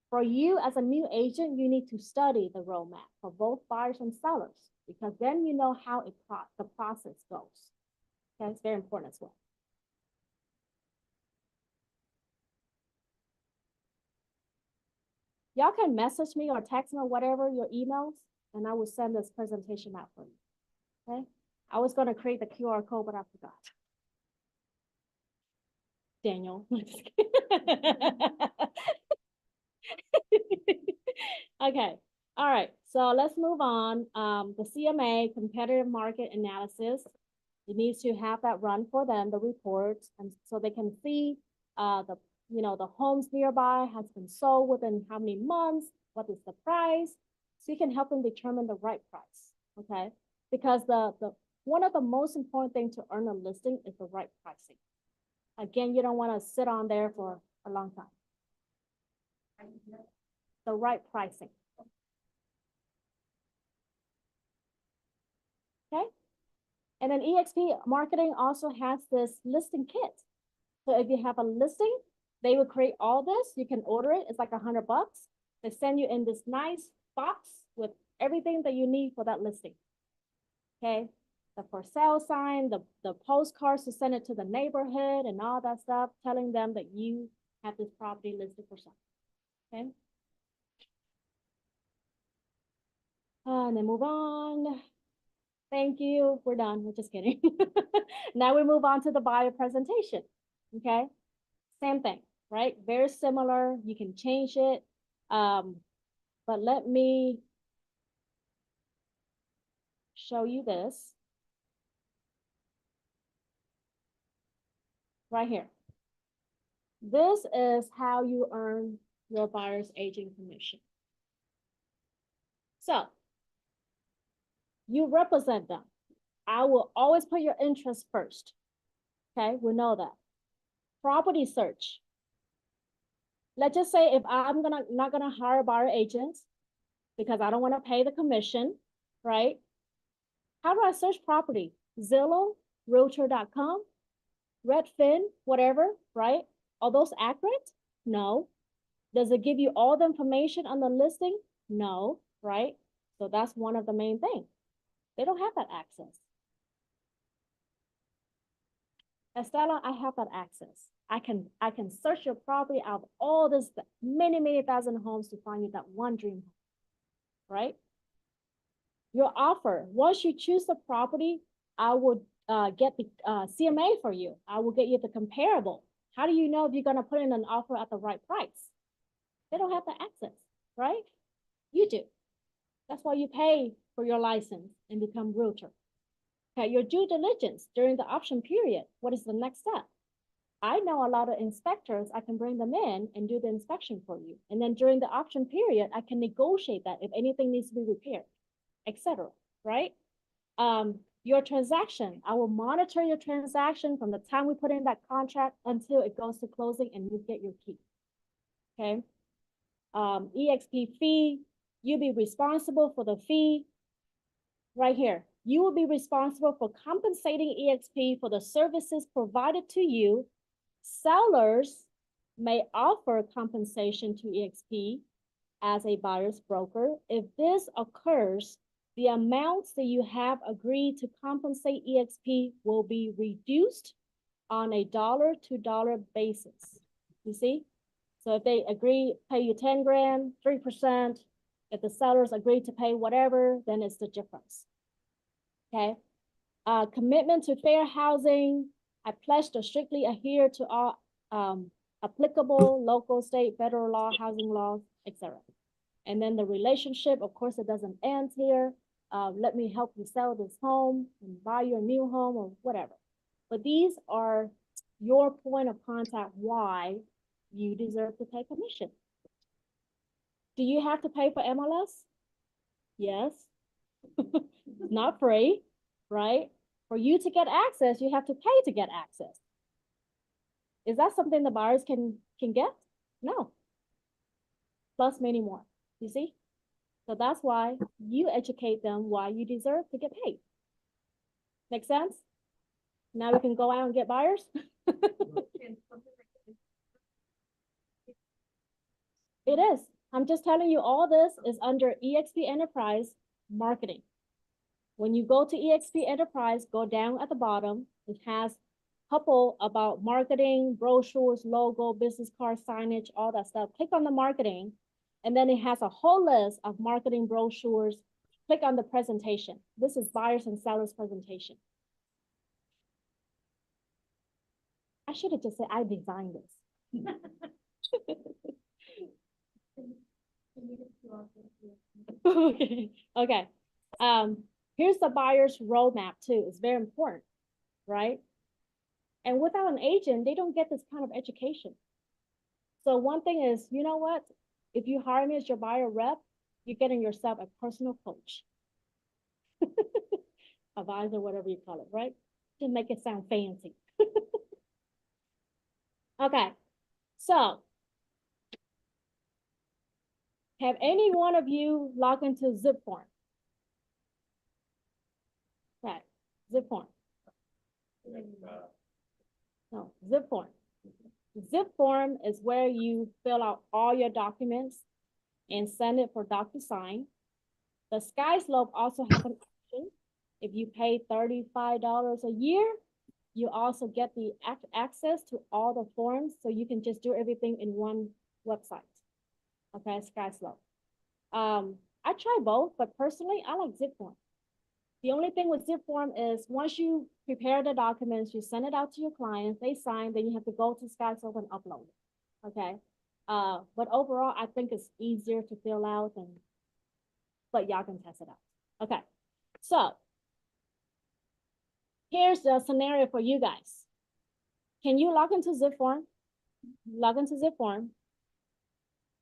For you as a new agent, you need to study the roadmap for both buyers and sellers because then you know how the process goes. Okay, it's very important as well. Y'all can message me or text me or whatever, your emails, and I will send this presentation out for you, okay? I was gonna create the QR code, but I forgot. Daniel. Okay, all right, so let's move on. The CMA, competitive market analysis, it needs to have that run for them, the reports, and so they can see the homes nearby has been sold within how many months, what is the price, so you can help them determine the right price, okay? Because the one of the most important things to earn a listing is the right pricing. Again, you don't want to sit on there for a long time. The right pricing. Okay. And then eXp Marketing also has this listing kit. So if you have a listing, they will create all this. You can order it. It's like $100. They send you in this nice box with everything that you need for that listing. Okay. The for sale sign, the postcards to send it to the neighborhood and all that stuff, telling them that you have this property listed for sale. Okay. And then move on. Thank you. We're done. We're just kidding. Now we move on to the buyer presentation. Okay. Same thing, right? Very similar. You can change it. But let me show you this right here. This is how you earn your buyer's agent commission. So you represent them. I will always put your interest first. Okay, we know that. Property search. Let's just say if I'm not gonna hire buyer agents because I don't want to pay the commission, right? How do I search property? Zillow, Realtor.com, Redfin, whatever, right? Are those accurate? No. Does it give you all the information on the listing? No, right? So that's one of the main things. They don't have that access. Estella, I have that access. I can search your property out of all this many thousand homes to find you that one dream home, right? Your offer, once you choose the property, I would get the CMA for you. I will get you the comparable. How do you know if you're gonna put in an offer at the right price? They don't have the access, right? You do. That's why you pay for your license and become realtor. Okay, your due diligence during the option period. What is the next step? I know a lot of inspectors, I can bring them in and do the inspection for you. And then during the option period, I can negotiate that if anything needs to be repaired, etc. Right? Your transaction, I will monitor your transaction from the time we put in that contract until it goes to closing and you get your key. Okay. eXp fee, you'll be responsible for the fee right here. You will be responsible for compensating eXp for the services provided to you. Sellers may offer compensation to eXp as a buyer's broker. If this occurs, the amounts that you have agreed to compensate eXp will be reduced on a dollar-to-dollar basis. You see? So if they agree, pay you 10 grand, 3%, if the sellers agree to pay whatever, then it's the difference. Okay? Commitment to fair housing. I pledge to strictly adhere to all, applicable local, state, federal law, housing laws, etc. And then the relationship, of course, it doesn't end here. Let me help you sell this home and buy your new home or whatever. But these are your point of contact why you deserve to pay commission. Do you have to pay for MLS? Yes. It's not free, right? For you to get access, you have to pay to get access. Is that something the buyers can get? No. Plus many more, you see? So that's why you educate them why you deserve to get paid. Make sense? Now we can go out and get buyers? It is. I'm just telling you, all this is under eXp Enterprise marketing. When you go to eXp Enterprise, go down at the bottom. It has a couple about marketing, brochures, logo, business card signage, all that stuff. Click on the marketing, and then it has a whole list of marketing brochures. Click on the presentation. This is buyers and sellers presentation. I should have just said I designed this. Okay. Okay. Here's the buyer's roadmap too. It's very important, right? And without an agent, they don't get this kind of education. So one thing is, you know what? If you hire me as your buyer rep, you're getting yourself a personal coach. Advisor, whatever you call it, right? To make it sound fancy. Okay, so have any one of you logged into Zip Form? Okay, Zip Form. No, Zip Form. Zip Form is where you fill out all your documents and send it for DocuSign. The SkySlope also has an option. If you pay $35 a year, you also get the access to all the forms, so you can just do everything in one website. Okay, SkySlope. I try both, but personally, I like Zip Form. The only thing with Zip Form is once you prepare the documents, you send it out to your clients, they sign, then you have to go to SkySlope and upload it. Okay. But overall, I think it's easier to fill out, but y'all can test it out. Okay. So here's the scenario for you guys. Can you log into Zip Form? Log into Zip Form.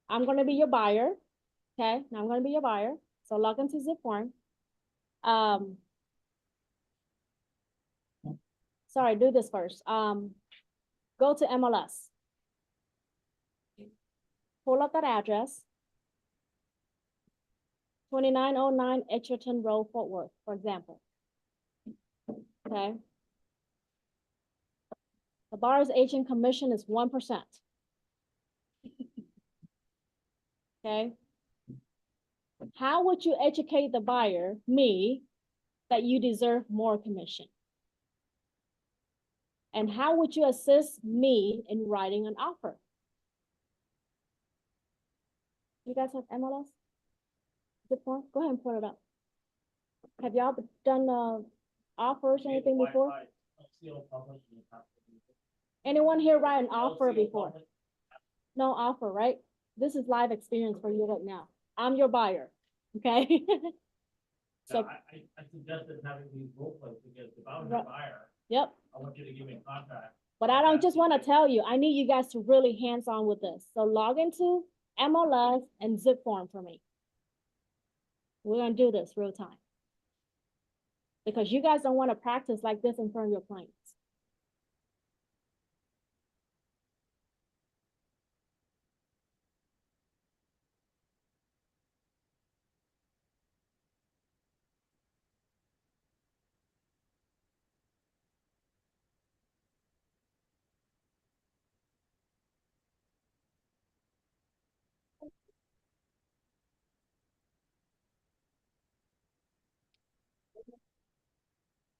I'm going to be your buyer. Okay. Now I'm going to be your buyer. So log into Zip Form. Sorry, do this first. Go to MLS. Pull up that address. 2909 Edgerton Road, Fort Worth, for example. Okay. The buyer's agent commission is 1%. Okay. How would you educate the buyer, me, that you deserve more commission? And how would you assist me in writing an offer? You guys have MLS? Zip Form? Go ahead and pull it up. Have y'all done offers, anything before? Anyone here write an offer before? No offer, right? This is live experience for you right now. I'm your buyer, okay? So
I suggested having these role plays because if I was a buyer,
yep.
I want you to give me a contract.
But I don't just want to tell you, I need you guys to really hands-on with this. So log into MLS and Zip Form for me. We're gonna do this real time. Because you guys don't want to practice like this in front of your clients.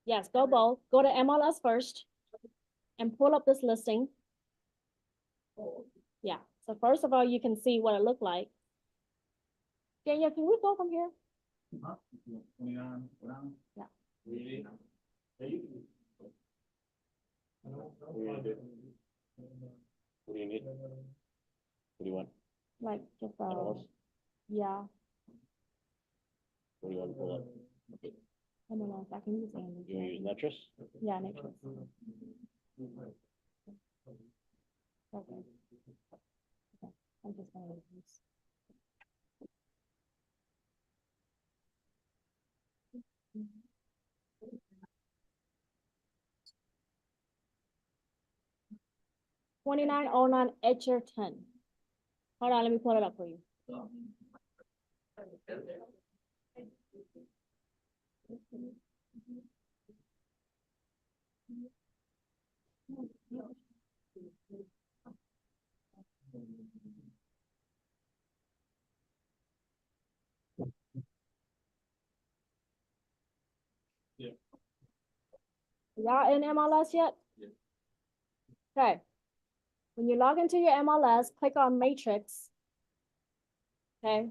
Yes, go both. Go to MLS first and pull up this listing. Yeah, so first of all, you can see what it looked like. Daniel, can we go from here?
Huh? 29,
Yeah.
Really? What do you need? What do you want?
Like just,
MLS?
yeah,
What do you want to pull up?
I don't know if I can use Andy.
You want to use Netris?
Yeah, Netris. Okay. Okay, I'm just gonna use. $29.09 Edgerton. Hold on, let me pull it up for you. Y'all in MLS yet?
Yeah.
Okay. When you log into your MLS, click on Matrix. Okay.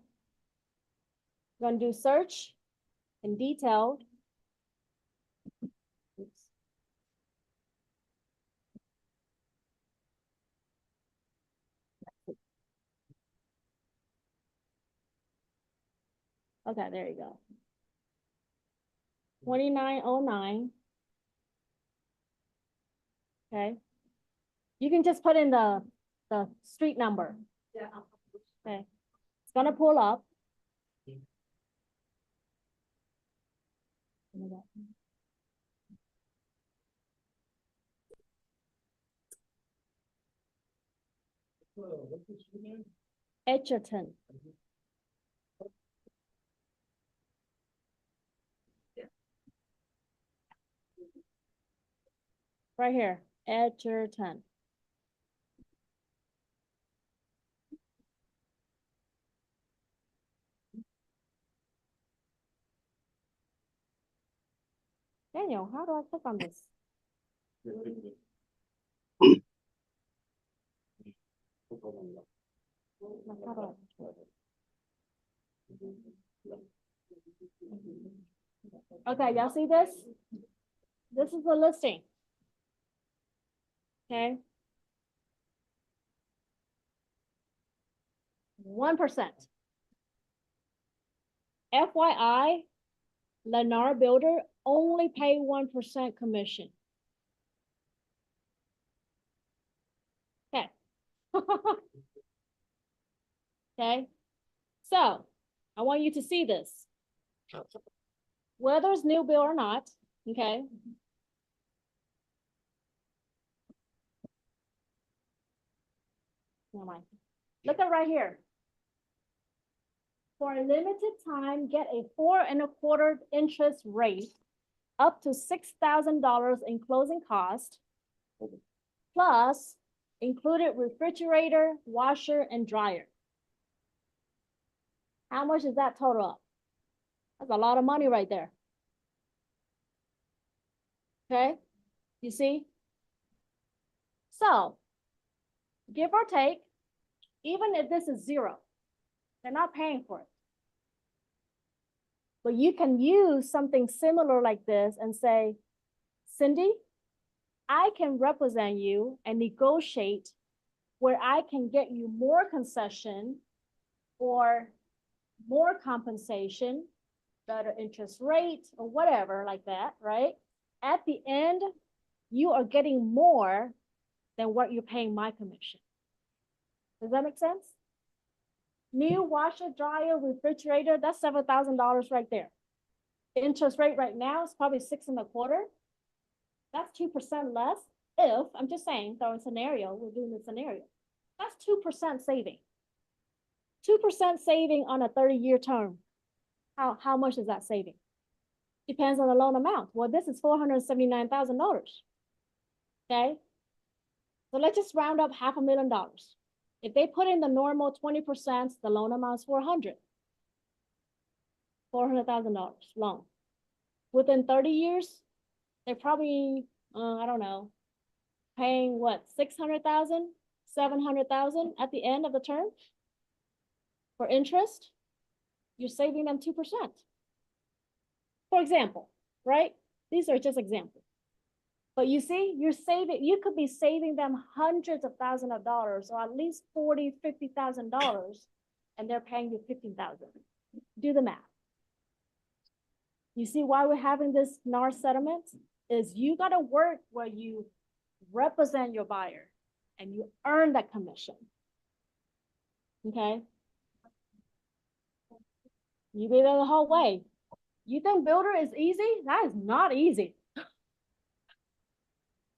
You're gonna do search and detailed. Oops. Okay, there you go. 2909. Okay. You can just put in the street number.
Yeah.
Okay. It's gonna pull up.
What's this name?
Edgerton. Right here, Edgerton. Daniel, how do I click on this? Like, how do I- Okay, y'all see this? This is the listing. Okay. 1%. FYI, Lennar Builder only pay 1% commission. Okay. Okay, so I want you to see this. Whether it's new build or not, okay? Never mind. Look at right here. For a limited time, get a 4.25% interest rate up to $6,000 in closing cost, plus included refrigerator, washer, and dryer. How much is that total up? That's a lot of money right there. Okay, you see? So, give or take, even if this is zero, they're not paying for it. But you can use something similar like this and say, Cindy, I can represent you and negotiate where I can get you more concession or more compensation, better interest rate or whatever like that, right? At the end, you are getting more than what you're paying my commission. Does that make sense? New washer, dryer, refrigerator, that's $7,000 right there. Interest rate right now is probably 6.25%. That's 2% less. If, I'm just saying, throwing scenario, we're doing the scenario. That's 2% saving. 2% saving on a 30-year term. How much is that saving? Depends on the loan amount. Well, this is $479,000. Okay. So let's just round up $500,000. If they put in the normal 20%, the loan amount is $400,000 loan. Within 30 years, they're probably, I don't know, paying what, 600,000, 700,000 at the end of the term for interest. You're saving them 2%. For example, right? These are just examples. But you see, you could be saving them hundreds of thousands of dollars, or at least $40,000, $50,000, and they're paying you 15,000. Do the math. You see why we're having this NAR settlement? Is you gotta work where you represent your buyer and you earn that commission. Okay? You be there the whole way. You think builder is easy? That is not easy.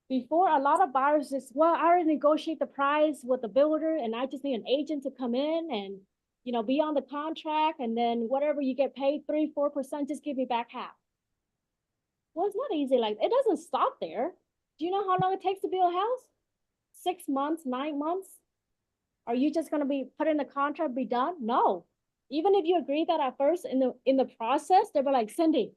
Before, a lot of buyers just, well, I already negotiate the price with the builder and I just need an agent to come in and, be on the contract, and then whatever you get paid, 3-4%, just give me back half. Well, it's not easy like, it doesn't stop there. Do you know how long it takes to build a house? 6 months, 9 months? Are you just gonna be put in the contract, be done? No. Even if you agree that at first in the process, they'll be like, Cindy,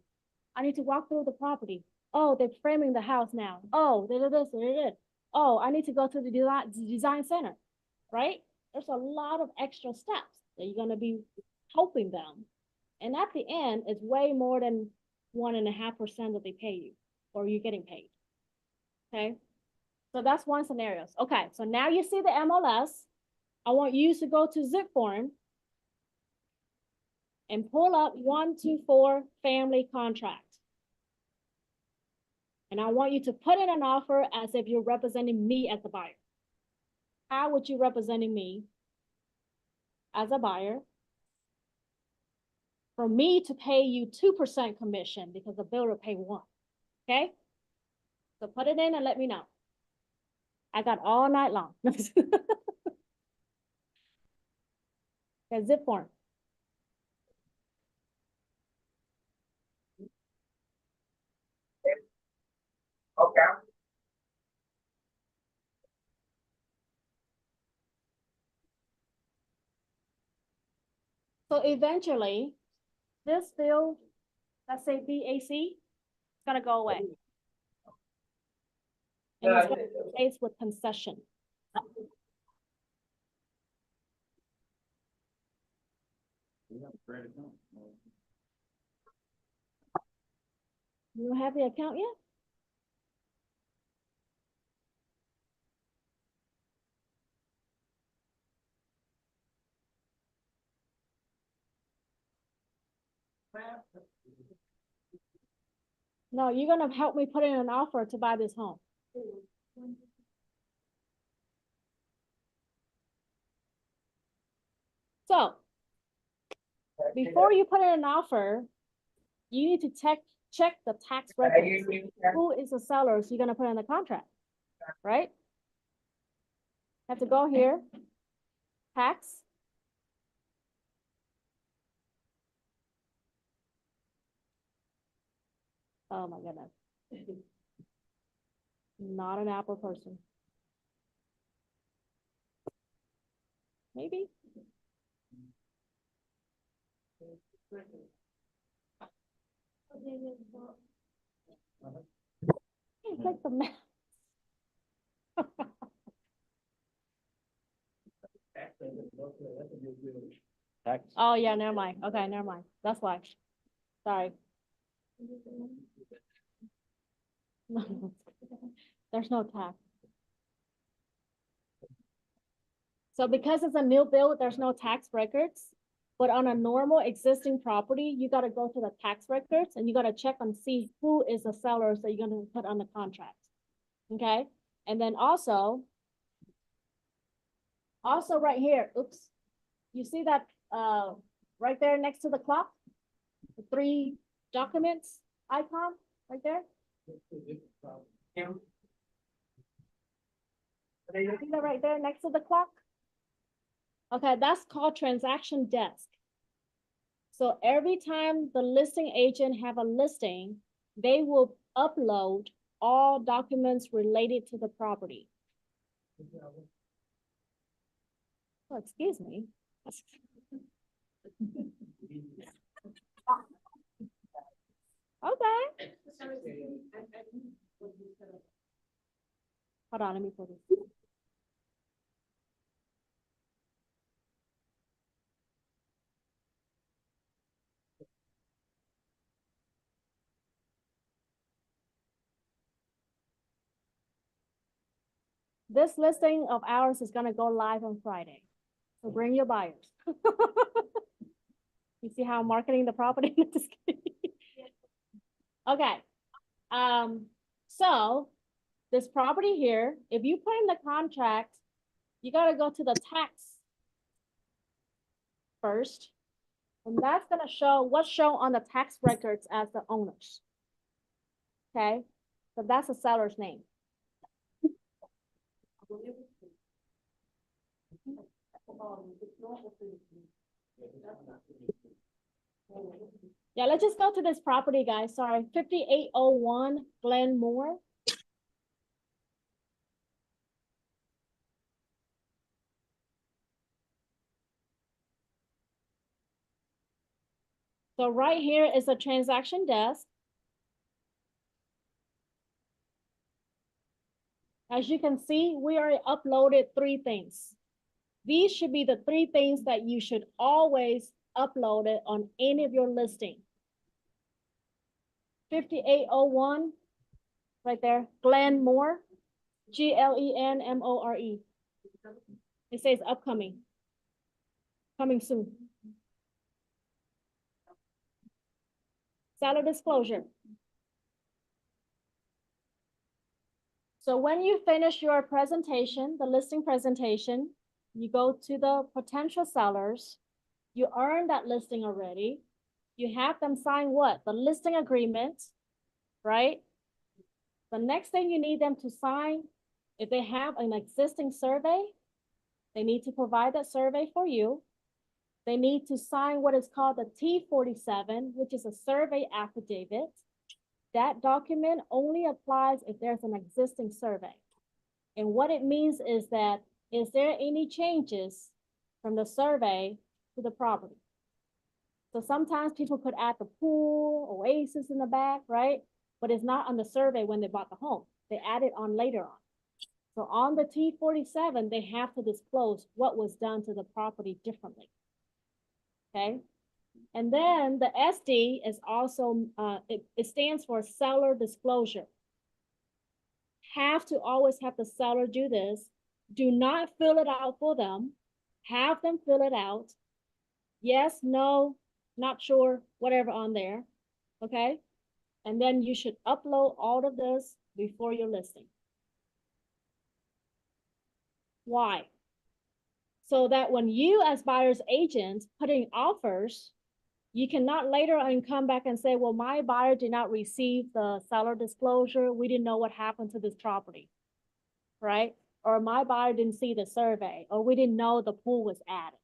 I need to walk through the property. Oh, they're framing the house now. Oh, they did this, they did it. Oh, I need to go to the design center, right? There's a lot of extra steps that you're gonna be helping them. And at the end, it's way more than 1.5% that they pay you, or you're getting paid. Okay, so that's one scenario. Okay, so now you see the MLS. I want you to go to zip form and pull up 124 family contract. And I want you to put in an offer as if you're representing me as the buyer. How would you representing me as a buyer for me to pay you 2% commission because the builder pay 1%? Okay, so put it in and let me know. I got all night long. Okay, zip form.
Okay.
So eventually, this field, let's say BAC, it's gonna go away. And it's gonna be replaced with concession.
We have a credit account.
You don't have the account yet? No, you're gonna help me put in an offer to buy this home. So, before you put in an offer, you need to check the tax records. Who is the seller so you're gonna put in the contract, right? Have to go here, tax. Oh my goodness. Not an Apple person. Maybe. Can't click the map.
Tax.
Oh, yeah, never mind. Okay, never mind. That's why. Sorry. There's no tax. So because it's a new build, there's no tax records. But on a normal existing property, you gotta go to the tax records and you gotta check and see who is the sellers that you're gonna put on the contract. Okay? And then also right here, oops, you see that right there next to the clock? The 3 documents icon right there? See that right there next to the clock? Okay, that's called transaction desk. So every time the listing agent have a listing, they will upload all documents related to the property. Oh, excuse me. Okay. Hold on, let me put this. this listing of ours is gonna go live on Friday. So bring your buyers. You see how I'm marketing the property? Just kidding. Okay, so this property here, if you put in the contract, you gotta go to the tax first. And that's gonna show what's shown on the tax records as the owners. Okay, so that's the seller's name. Yeah, let's just go to this property, guys. Sorry, 5801 Glenmore. So right here is a transaction desk. As you can see, we already uploaded 3 things. These should be the 3 things that you should always upload it on any of your listing. 5801, right there, Glenmore, Glenmore. It says upcoming, coming soon. Seller disclosure. So when you finish your presentation, the listing presentation, you go to the potential sellers, you earn that listing already. You have them sign what? The listing agreement, right? The next thing you need them to sign, if they have an existing survey, they need to provide that survey for you. They need to sign what is called the T-47, which is a survey affidavit. That document only applies if there's an existing survey. And what it means is that, is there any changes from the survey to the property? So sometimes people could add the pool, oasis in the back, right? But it's not on the survey when they bought the home. They add it on later on. So on the T-47, they have to disclose what was done to the property differently. Okay? And then the SD is also, it stands for seller disclosure. Have to always have the seller do this. Do not fill it out for them. Have them fill it out. Yes, no, not sure, whatever on there, okay? And then you should upload all of this before your listing. Why? So that when you as buyer's agent put in offers, you cannot later on come back and say, well, my buyer did not receive the seller disclosure. We didn't know what happened to this property, right? Or my buyer didn't see the survey, or we didn't know the pool was added.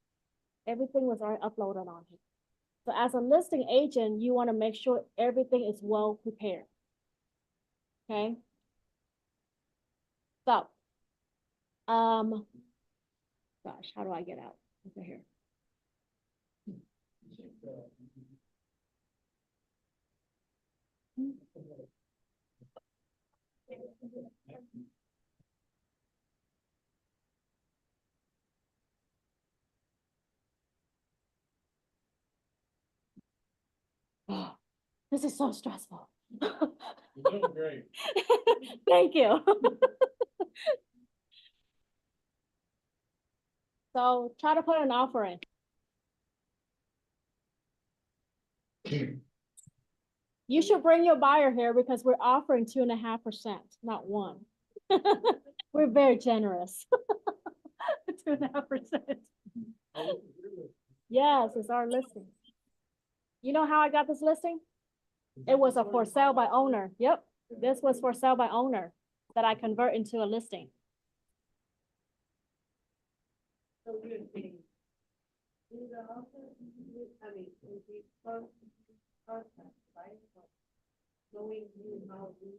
Everything was already uploaded on here. So as a listing agent, you want to make sure everything is well prepared. Okay. So, gosh, how do I get out over here? Oh, this is so stressful.
You're doing great.
Thank you. So try to put an offer in. You should bring your buyer here because we're offering 2.5%, not 1. We're very generous. 2.5%. Yes, it's our listing. You know how I got this listing? It was a for sale by owner. Yep, this was for sale by owner that I convert into a listing.
So you're saying, do the offer, I mean, if we first contact, right? Knowing you how we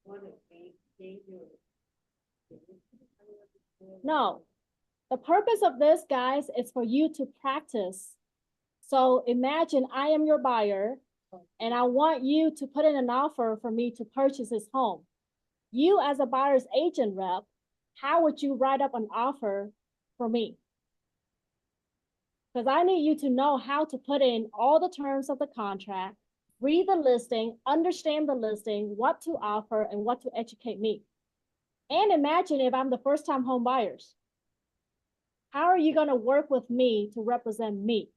want to pay your.
No, the purpose of this, guys, is for you to practice. So imagine I am your buyer and I want you to put in an offer for me to purchase this home. You as a buyer's agent rep, how would you write up an offer for me? Because I need you to know how to put in all the terms of the contract, read the listing, understand the listing, what to offer, and what to educate me. And imagine if I'm the first time home buyers. How are you gonna work with me to represent me?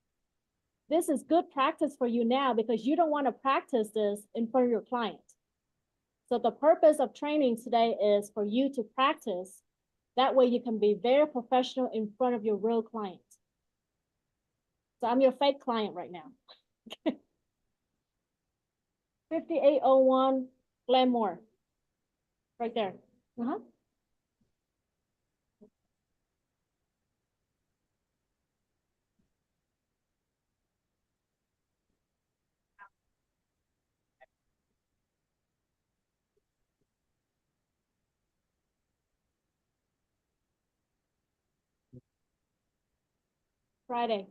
This is good practice for you now because you don't want to practice this in front of your client. So the purpose of training today is for you to practice. That way you can be very professional in front of your real client. So I'm your fake client right now. 5801 Glenmore. Right there. Uh-huh. Friday.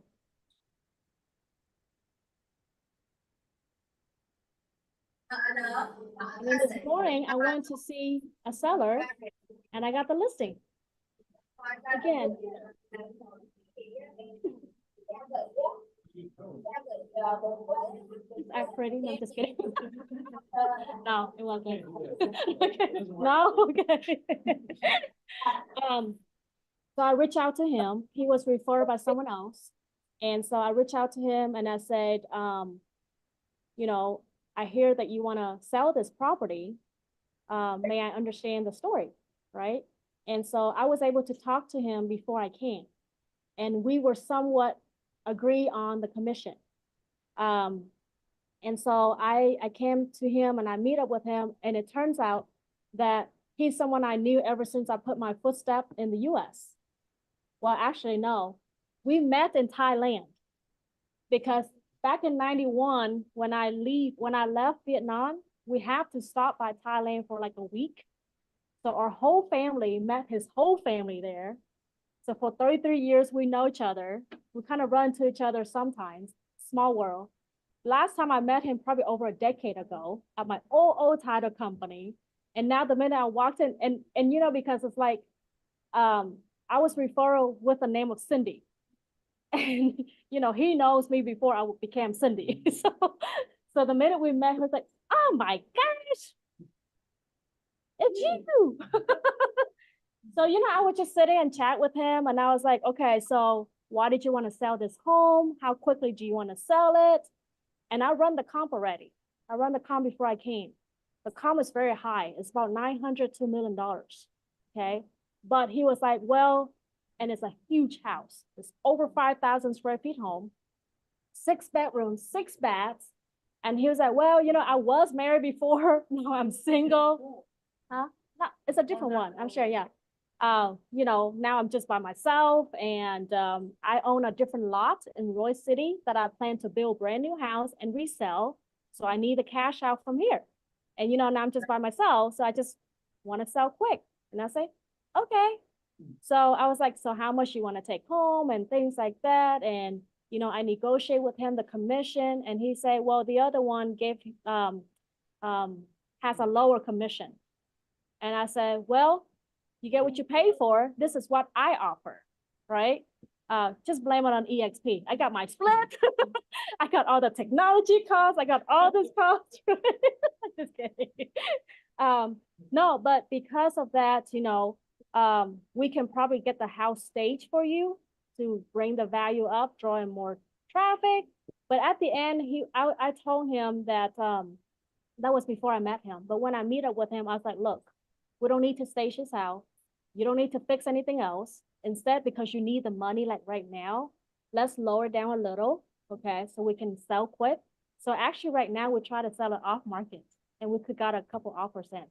And then this morning, I went to see a seller and I got the listing. Again. Just act pretty. No, I'm just kidding. No, it wasn't. Okay. No, okay. So I reached out to him. He was referred by someone else. And so I reached out to him and I said, you know, I hear that you want to sell this property. May I understand the story, right? And so I was able to talk to him before I came. And we were somewhat agree on the commission. And so I came to him and I meet up with him, and it turns out that he's someone I knew ever since I put my footstep in the US. Well, actually, no, we met in Thailand because back in 91, when I left Vietnam, we have to stop by Thailand for like a week. So our whole family met his whole family there. So for 33 years, we know each other. We kind of run into each other sometimes, small world. Last time I met him probably over a decade ago at my old title company. And now the minute I walked in, and you know, because it's like, I was referral with the name of Cindy. And, you know, he knows me before I became Cindy. So the minute we met, he was like, oh my gosh, it's you. So, you know, I would just sit in and chat with him. And I was like, okay, so why did you want to sell this home? How quickly do you want to sell it? And I run the comp already. I run the comp before I came. The comp is very high. It's about $900 to $1 million. Okay. But he was like, well, and it's a huge house. It's over 5,000 square feet home, 6 bedrooms, 6 baths. And he was like, well, you know, I was married before. Now I'm single. Huh? No, it's a different one. I'm sure. Yeah. You know, now I'm just by myself, and I own a different lot in Roy City that I plan to build a brand new house and resell. So I need the cash out from here. And, you know, now I'm just by myself. So I just want to sell quick. And I say, okay. So I was like, so how much you want to take home and things like that. And, you know, I negotiate with him the commission, and he said, well, the other one has a lower commission. And I said, well, you get what you pay for. This is what I offer, right? Just blame it on EXP. I got my split. I got all the technology costs. I got all this costs. Just kidding. No, but because of that, you know, we can probably get the house staged for you to bring the value up, draw in more traffic. But at the end, I told him that that was before I met him. But when I meet up with him, I was like, look, we don't need to stage this out. You don't need to fix anything else. Instead, because you need the money like right now, let's lower down a little, okay, so we can sell quick. So actually right now we try to sell it off market, and we could got a couple offers in.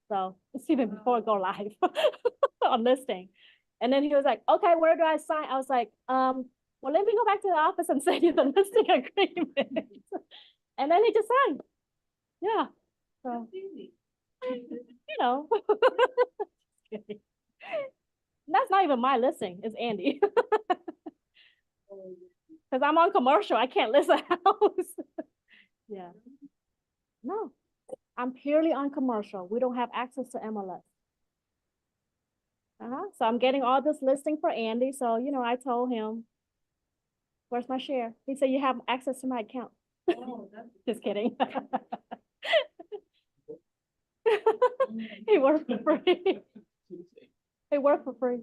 So it's even before I go live on listing. And then he was like, okay, where do I sign? I was like, well, let me go back to the office and send you the listing agreement. And then he just signed. Yeah. So, you know. That's not even my listing, it's Andy. Because I'm on commercial, I can't list a house. Yeah. No, I'm purely on commercial. We don't have access to MLS. So I'm getting all this listing for Andy. So, you know, I told him, where's my share? He said, you have access to my account.
Oh,
Just kidding. He worked for free. They work for free.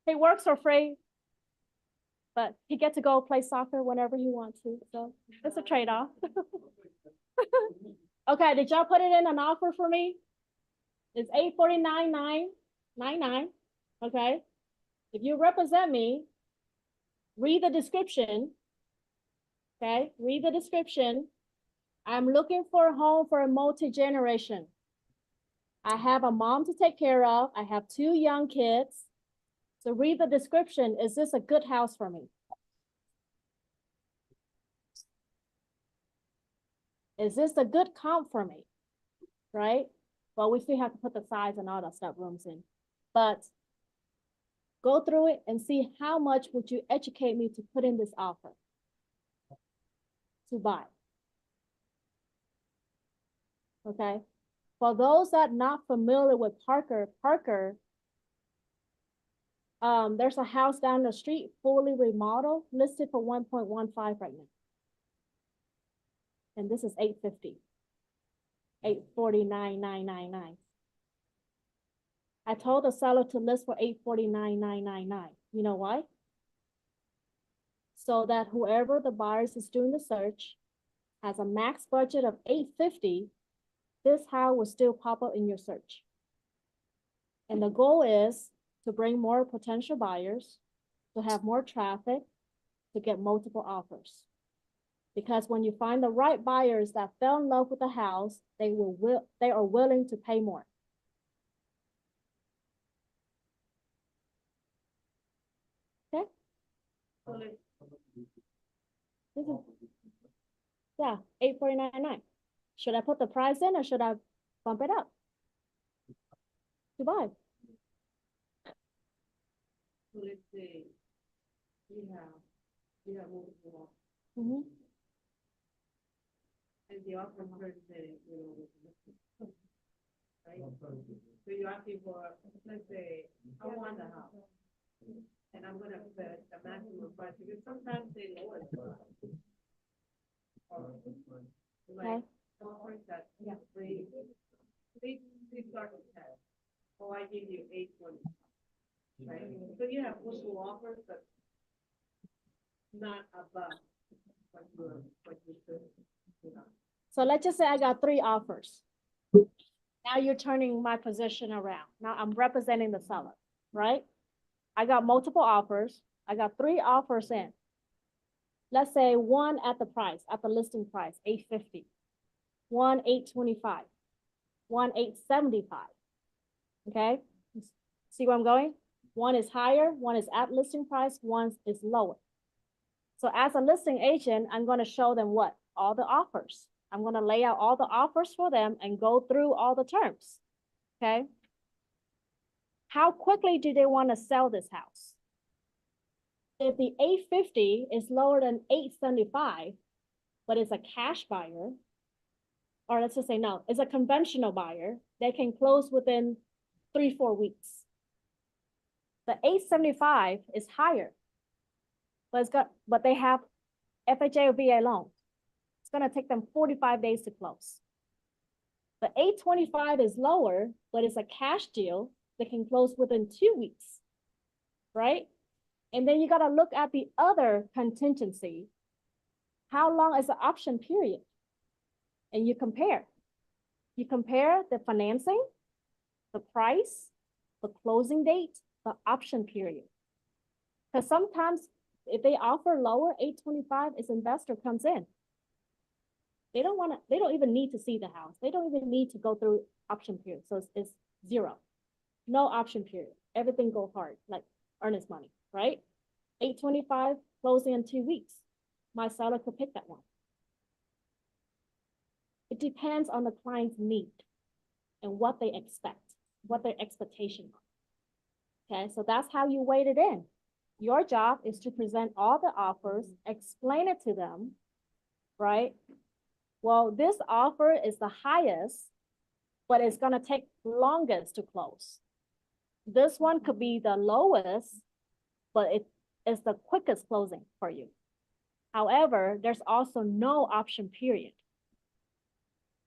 He works for free, but he gets to go play soccer whenever he wants to, so it's a trade-off. Okay, did y'all put it in an offer for me? It's 849,999, okay? If you represent me, read the description. Okay, read the description. I'm looking for a home for a multi-generation. I have a mom to take care of. I have 2 young kids. So read the description. Is this a good house for me? Is this a good comp for me? Right? Well, we still have to put the size and all that stuff rooms in. But go through it and see how much would you educate me to put in this offer to buy. Okay? For those that not familiar with Parker, there's a house down the street, fully remodeled, listed for 1.15 right now. And this is 850. 849,999. I told the seller to list for 849,999. You know why? So that whoever the buyers is doing the search has a max budget of 850, this house will still pop up in your search. And the goal is to bring more potential buyers, to have more traffic, to get multiple offers. Because when you find the right buyers that fell in love with the house, they are willing to pay more. Okay?
So let's
This is, yeah, 849.9. Should I put the price in or should I bump it up to buy?
So let's say you have multiple,
Mhm.
and the offer person, right? So you're asking for, let's say, I want the house. And I'm gonna put a maximum price, because sometimes they lower the price. Or like, offers that, they start with 10. Oh, I give you 820. Right? So you have multiple offers, but not above what you could, you know.
So let's just say I got 3 offers. Now you're turning my position around. Now I'm representing the seller, right? I got multiple offers. I got 3 offers in. Let's say 1 at the price, at the listing price, 850. 1, 825. 1, 875. Okay? See where I'm going? 1 is higher, 1 is at listing price, 1 is lower. So as a listing agent, I'm going to show them what? All the offers. I'm going to lay out all the offers for them and go through all the terms. Okay? How quickly do they want to sell this house? If the 850 is lower than 875, but it's a cash buyer, or let's just say no, it's a conventional buyer, they can close within 3-4 weeks. The 875 is higher, but they have FHA or VA loan. It's gonna take them 45 days to close. The 825 is lower, but it's a cash deal. They can close within 2 weeks, right? And then you gotta look at the other contingency. How long is the option period? And you compare. You compare the financing, the price, the closing date, the option period. Because sometimes if they offer lower, 825, as investor comes in. They don't even need to see the house. They don't even need to go through option period. So it's 0. No option period. Everything go hard, like earnest money, right? 825 closing in 2 weeks. My seller could pick that one. It depends on the client's need and what they expect, what their expectation are. Okay, so that's how you weight it in. Your job is to present all the offers, explain it to them, right? Well, this offer is the highest, but it's gonna take longest to close. This one could be the lowest, but it is the quickest closing for you. However, there's also no option period.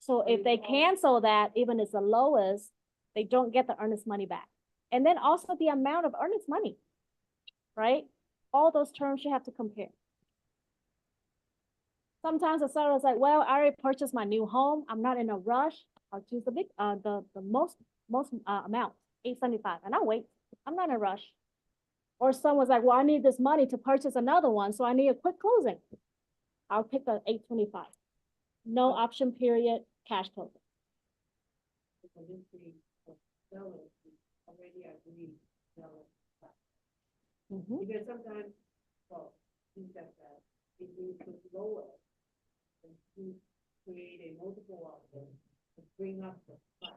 So if they cancel that, even as the lowest, they don't get the earnest money back. And then also the amount of earnest money, right? All those terms you have to compare. Sometimes the seller is like, well, I already purchased my new home. I'm not in a rush. I'll choose the most amount, 875, and I'll wait. I'm not in a rush. Or someone's like, well, I need this money to purchase another one, so I need a quick closing. I'll pick the 825. No option period, cash closing.
So this is a seller who already agreed to sell it.
Mhm.
Because sometimes, well, things like that, if you put lower, and you create a multiple offer to bring up the price.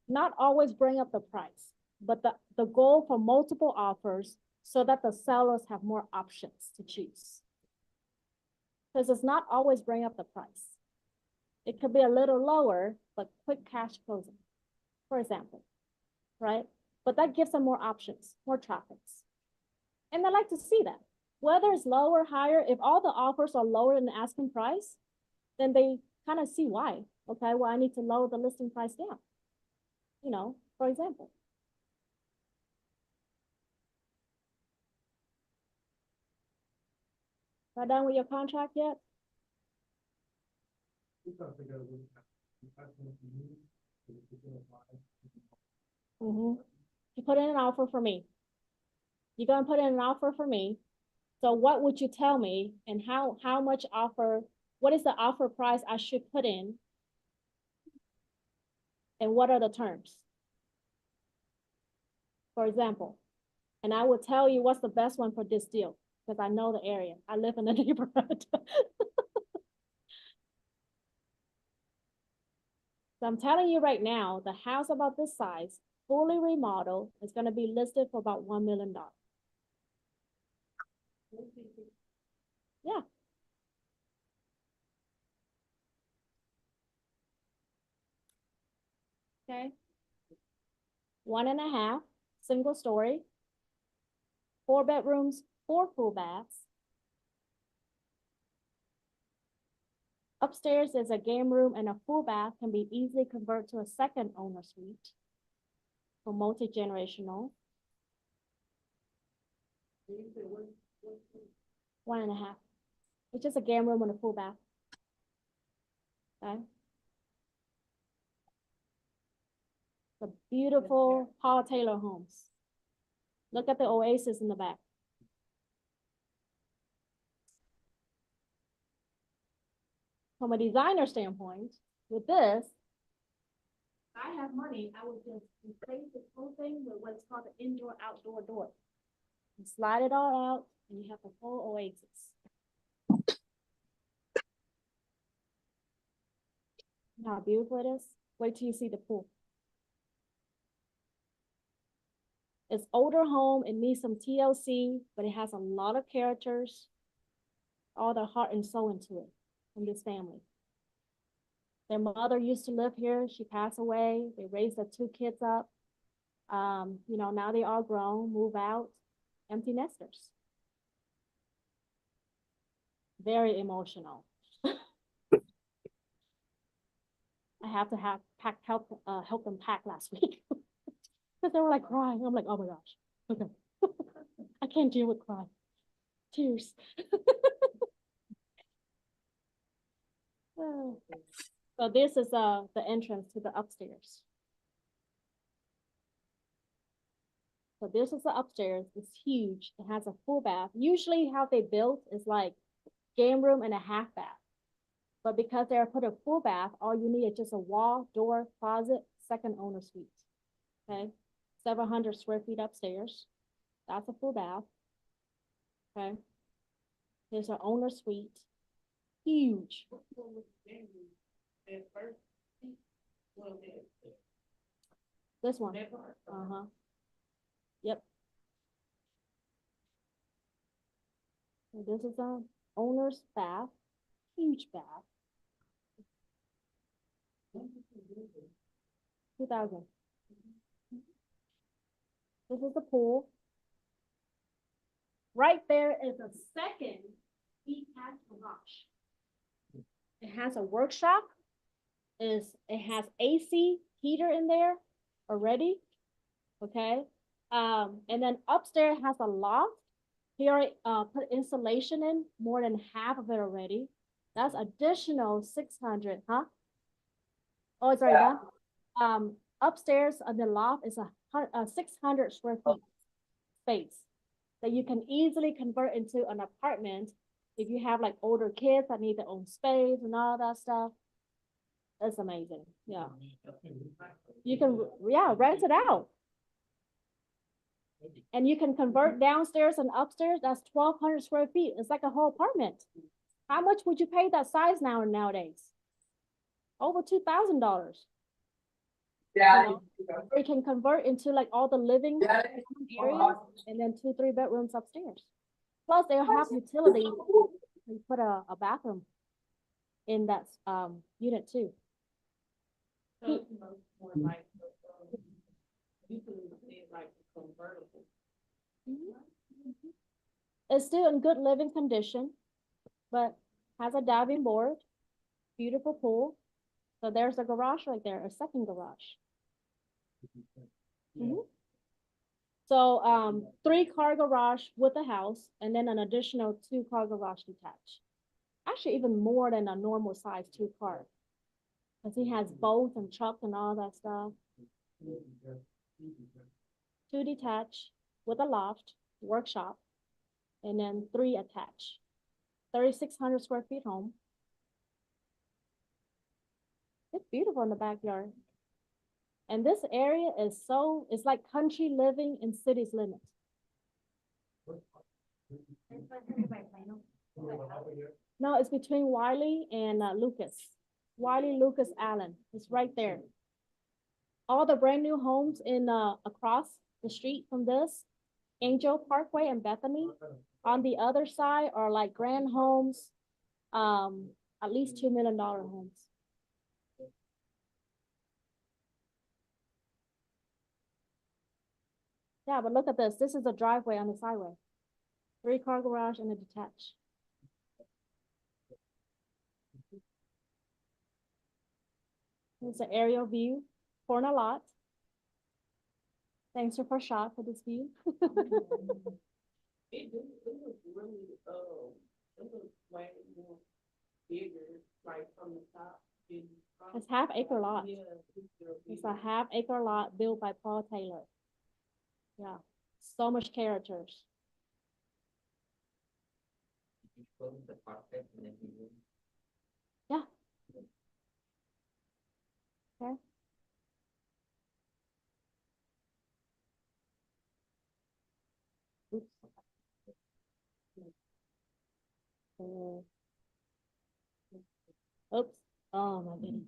Not always bring up the price, but the goal for multiple offers so that the sellers have more options to choose. Because it's not always bring up the price. It could be a little lower, but quick cash closing, for example, right? But that gives them more options, more traffics. And they like to see that. Whether it's lower, higher, if all the offers are lower than the asking price, then they kind of see why. Okay, well, I need to lower the listing price down. You know, for example. Not done with your contract yet?
We gotta figure out what that's what we need, so we can apply.
Mm-hmm. You put in an offer for me. You're gonna put in an offer for me. So what would you tell me and how much offer, what is the offer price I should put in? And what are the terms? For example, and I will tell you what's the best one for this deal, because I know the area. I live in the neighborhood. So I'm telling you right now, the house about this size, fully remodeled, is gonna be listed for about $1 million. Yeah. Okay. 1.5, single story. 4 bedrooms, 4 full baths. Upstairs is a game room and a full bath can be easily converted to a second owner suite for multi-generational. 1.5. It's just a game room and a full bath. Okay. The beautiful Paul Taylor homes. Look at the oasis in the back. From a designer standpoint, with this, I have money, I would just replace this whole thing with what's called the indoor-outdoor door. You slide it all out, and you have the full oasis. How beautiful it is. Wait till you see the pool. It's older home, it needs some TLC, but it has a lot of characters, all the heart and soul into it from this family. Their mother used to live here, she passed away, they raised the 2 kids up. You know, now they all grown, move out, empty nesters. Very emotional. I have to help them pack last week. Because they were like crying. I'm like, oh my gosh, okay. I can't deal with crying. Tears. Oh. So this is the entrance to the upstairs. So this is the upstairs. It's huge. It has a full bath. Usually how they built is like game room and a half bath. But because they're put a full bath, all you need is just a wall, door, closet, second owner suite. Okay, 700 square feet upstairs. That's a full bath. Okay. Here's our owner suite. Huge. This one. Uh-huh. Yep. So this is our owner's bath. Huge bath. 2000. This is the pool. Right there is a second detached garage. It has a workshop is it has AC heater in there already. Okay, and then upstairs has a loft. He already put insulation in more than half of it already. That's additional 600, huh? Oh, it's already done. Upstairs on the loft is a 600 square feet space that you can easily convert into an apartment if you have like older kids that need their own space and all that stuff. It's amazing. Yeah, you can rent it out. And you can convert downstairs and upstairs. That's 1,200 square feet. It's like a whole apartment. How much would you pay that size nowadays? Over $2,000.
Yeah.
Or you can convert into like all the living areas and then 2-3 bedrooms upstairs. Plus they'll have utilities. You put a bathroom in that unit too.
So it's more like, you can say like convertible.
It's still in good living condition, but has a diving board, beautiful pool. So there's a garage right there, a second garage. So 3-car garage with a house and then an additional 2-car garage detached. Actually, even more than a normal size 2-car. Because he has boats and truck and all that stuff. 2 detached with a loft, workshop, and then 3 attached. 3,600 square feet home. It's beautiful in the backyard. And this area is it's like country living in city's limits. No, it's between Wiley and Lucas. Wiley, Lucas, Allen. It's right there. All the brand new homes in across the street from this, Angel Parkway and Bethany. On the other side are like grand homes, at least $2 million homes. Yeah, but look at this. This is a driveway on the sideway. 3-car garage and a detached. It's an aerial view, corner lot. Thanks for shot for this view.
It was really, it was way more bigger, like from the top.
It's half-acre lot. It's a half-acre lot built by Paul Taylor. Yeah, so much characters. Yeah. Okay. Oops. Oops. Oh my goodness.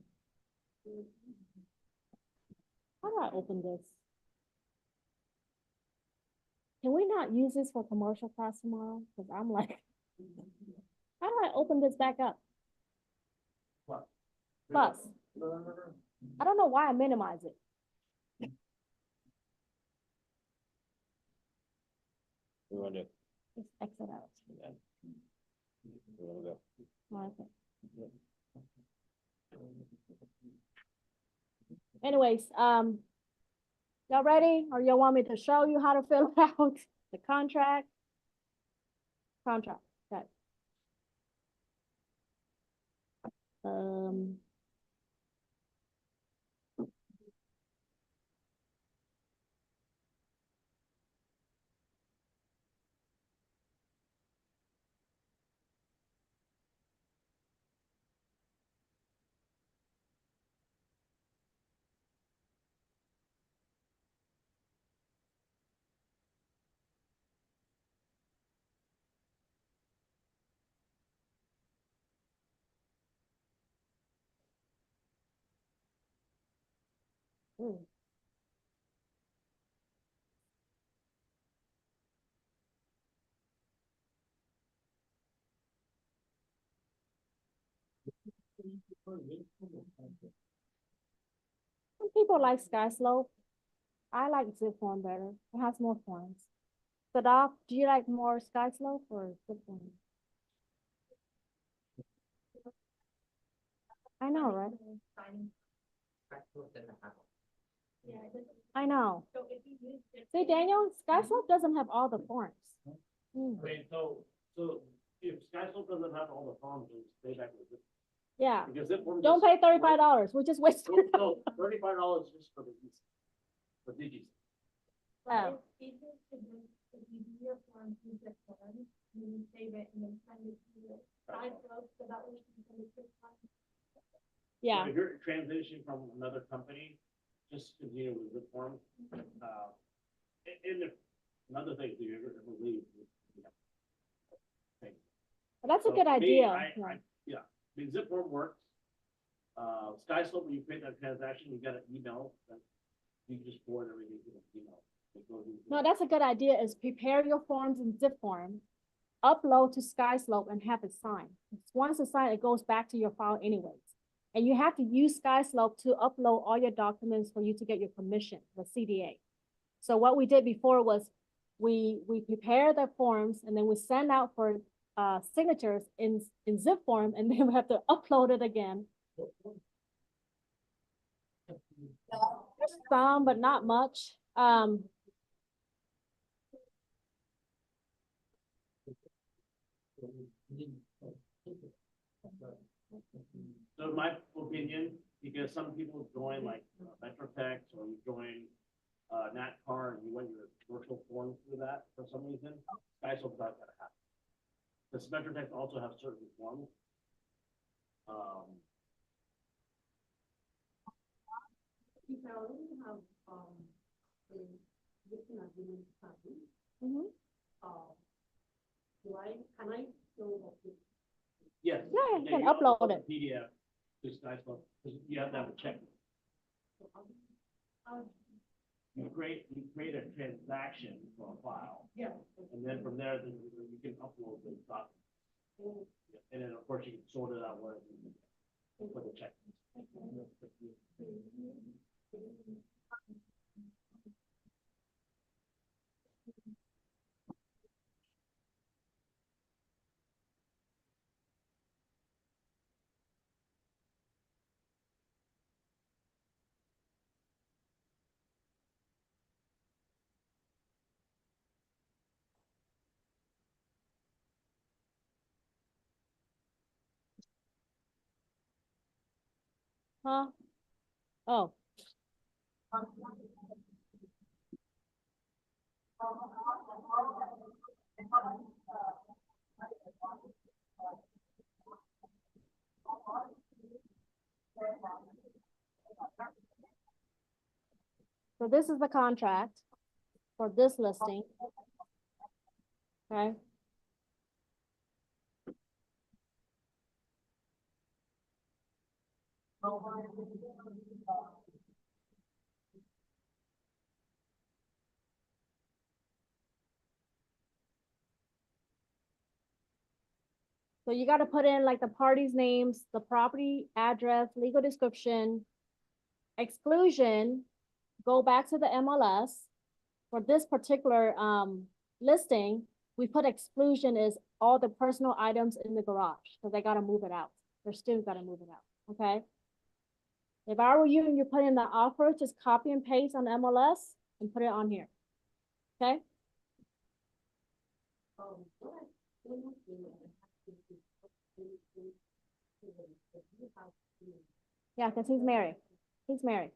How do I open this? Can we not use this for commercial class tomorrow? Because I'm like, how do I open this back up? Plus, I don't know why I minimize it.
We want to,
Just exit out.
we want to go.
Oh, okay. Anyways, y'all ready? Or y'all want me to show you how to fill out the contract? Contract, okay. Ooh. Some people like Sky Slope. I like Zip One better. It has more points. Sadaf, do you like more Sky Slope or Zip One? I know, right?
Signing. Yeah, it doesn't-
I know.
so if you use.
See, Daniel, SkySlope doesn't have all the forms. Hmm,
I mean, so if SkySlope doesn't have all the forms, then stay back with it.
yeah,
Because it.
don't pay $35, we just wasted.
No, $35 just for the, for Digis.
Yeah.
It's easier to do, if you do your form, use your form, and then you save it and then send it to your side flow, so that way you can send it to the client.
Yeah,
So if you're transitioning from another company, just continue with the form. And if, another thing, if you ever leave. you know, thing.
but that's a
So
good
for me,
idea. Yeah.
Yeah, I mean, zip form works. SkySlope, when you create that transaction, you got an email, that you can just forward everything to the email. It goes into-
No, that's a good idea, is prepare your forms in zip form, upload to SkySlope and have it signed. Once it's signed, it goes back to your file anyways. And you have to use SkySlope to upload all your documents for you to get your permission, the CDA. So what we did before was we prepare the forms and then we send out for signatures in zip form, and then we have to upload it again. There's some, but not much.
So in my opinion, because some people join like Metrotex or you join NatCar and you want your commercial form through that for some reason, SkySlope's not gonna happen. Because Metrotex also have certain forms.
You can already have, a written agreement signed,
Mhm.
can I show that this?
Yes.
Yeah, you can
you
upload
the
it.
PDF to SkySlope, because you have to have a check. You create a transaction for a file,
Yeah.
and then from there, then you can upload the document. And then, of course, you can sort it out where you put the check.
Huh? Oh. So this is the contract for this listing. Okay. So you gotta put in like the parties' names, the property address, legal description, exclusion, go back to the MLS. For this particular listing, we put exclusion is all the personal items in the garage, so they gotta move it out. They're still gotta move it out, okay? If I were you and you put in the offer, just copy and paste on MLS and put it on here, okay? Yeah, because he's married. He's married.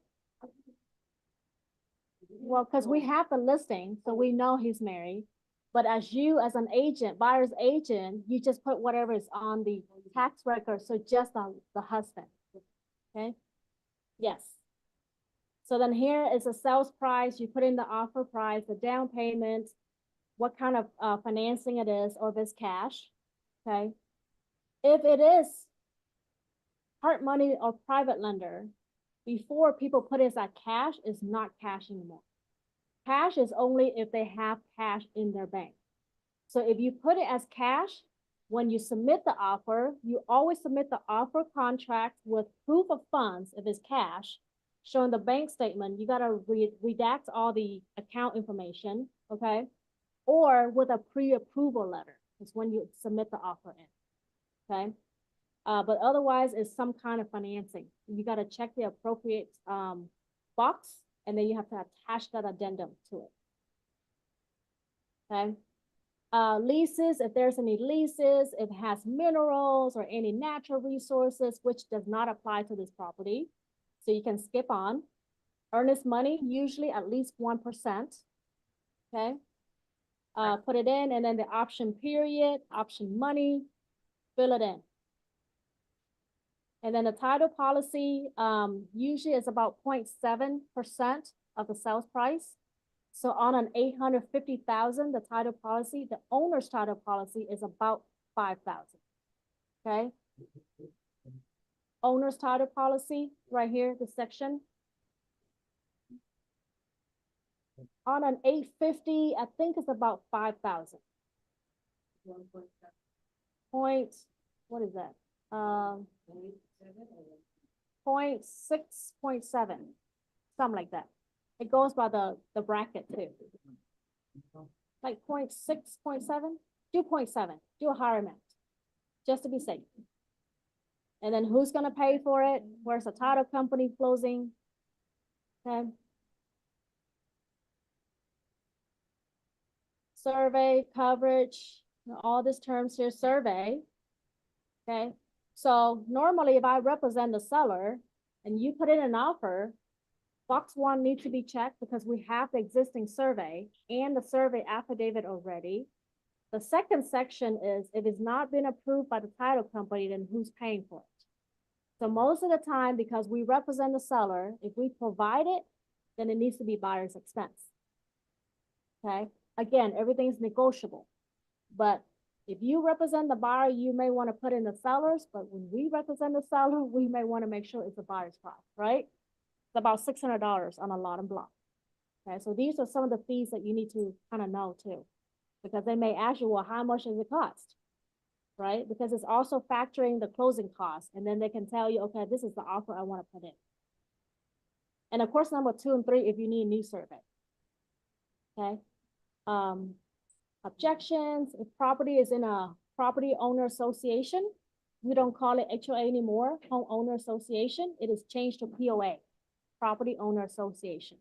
Well, because we have the listing, so we know he's married. But as you, as an agent, buyer's agent, you just put whatever is on the tax record, so just on the husband, okay? Yes. So then here is a sales price, you put in the offer price, the down payment, what kind of financing it is, or if it's cash, okay? If it is hard money or private lender, before people put it as cash, it's not cash anymore. Cash is only if they have cash in their bank. So if you put it as cash, when you submit the offer, you always submit the offer contract with proof of funds, if it's cash, showing the bank statement. You gotta redact all the account information, okay? Or with a pre-approval letter, is when you submit the offer in, okay? But otherwise it's some kind of financing. You gotta check the appropriate, box, and then you have to attach that addendum to it. Okay? Leases, if there's any leases, if it has minerals or any natural resources, which does not apply to this property. So you can skip on. Earnest money, usually at least 1%. Okay? Put it in, and then the option period, option money, fill it in. And then the title policy, usually is about 0.7% of the sales price. So on an 850,000, the title policy, the owner's title policy is about 5,000. Okay? Owner's title policy, right here, the section. On an 850, I think it's about 5,000. Point, what is that? 0.6.7, something like that. It goes by the bracket too. Like 0.6.7, do 0.7, do a higher amount, just to be safe. And then who's gonna pay for it? Where's the title company closing? Okay. Survey, coverage, all these terms here, survey. Okay, so normally if I represent the seller and you put in an offer, box 1 needs to be checked because we have the existing survey and the survey affidavit already. The second section is if it's not been approved by the title company, then who's paying for it? So most of the time, because we represent the seller, if we provide it, then it needs to be buyer's expense. Okay, again, everything's negotiable, but if you represent the buyer, you may want to put in the sellers, but when we represent the seller, we may want to make sure it's a buyer's price, right? It's about $600 on a lot and block. Okay, so these are some of the fees that you need to kind of know too, because they may ask you, well, how much does it cost? Right? Because it's also factoring the closing costs, and then they can tell you, okay, this is the offer I want to put in. And of course, number 2 and 3, if you need a new survey. Okay. Objections, if property is in a property owner association, we don't call it HOA anymore, homeowner association. It is changed to POA, property owner association.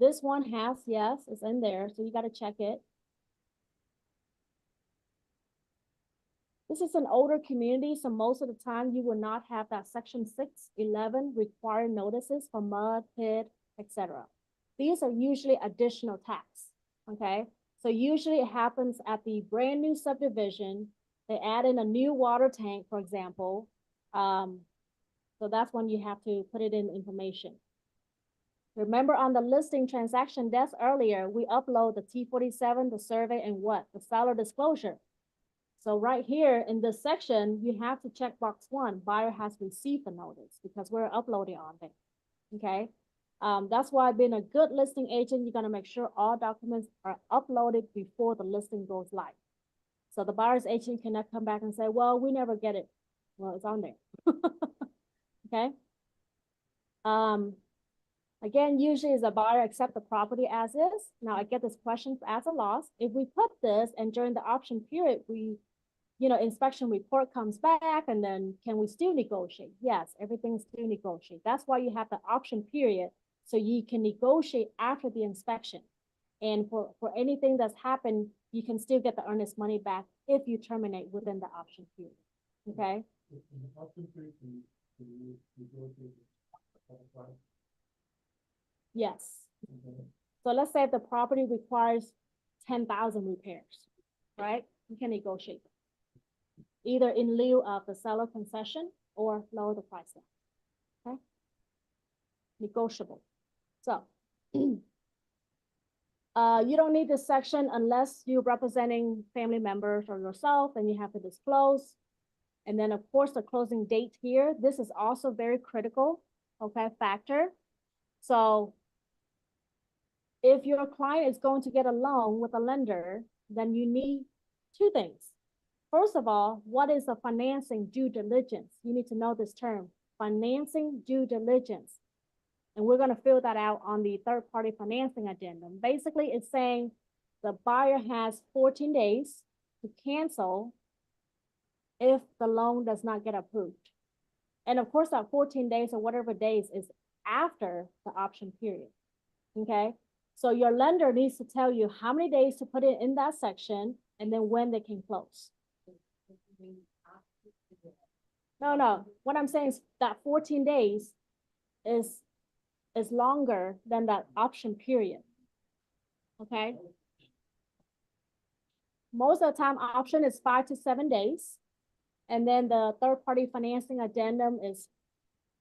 This one has, yes, it's in there, so you got to check it. This is an older community, so most of the time you will not have that section 611 required notices for mud, pit, etc. These are usually additional tax, okay? So usually it happens at the brand new subdivision. They add in a new water tank, for example. So that's when you have to put it in information. Remember on the listing transaction desk earlier, we upload the T47, the survey, and what? The seller disclosure. So right here in this section, you have to check box 1, buyer has received the notice because we're uploading on it, okay? That's why being a good listing agent, you're gonna make sure all documents are uploaded before the listing goes live. So the buyer's agent cannot come back and say, well, we never get it. Well, it's on there, okay? Again, usually is a buyer accept the property as is. Now I get this question as a loss. If we put this and during the option period, inspection report comes back and then can we still negotiate? Yes, everything's still negotiate. That's why you have the option period. So you can negotiate after the inspection. And for anything that's happened, you can still get the earnest money back if you terminate within the option period, okay? Yes. So let's say if the property requires 10,000 repairs, right? You can negotiate either in lieu of the seller concession or lower the price down, okay? Negotiable. So you don't need this section unless you're representing family members or yourself, and you have to disclose. And then of course the closing date here, this is also very critical, okay, factor. So if your client is going to get a loan with a lender, then you need 2 things. First of all, what is the financing due diligence? You need to know this term, financing due diligence. And we're going to fill that out on the third-party financing addendum. Basically, it's saying the buyer has 14 days to cancel if the loan does not get approved. And of course, that 14 days or whatever days is after the option period, okay? So your lender needs to tell you how many days to put it in that section and then when they can close. No, what I'm saying is that 14 days is longer than that option period. Okay? Most of the time, option is 5 to 7 days. And then the third-party financing addendum is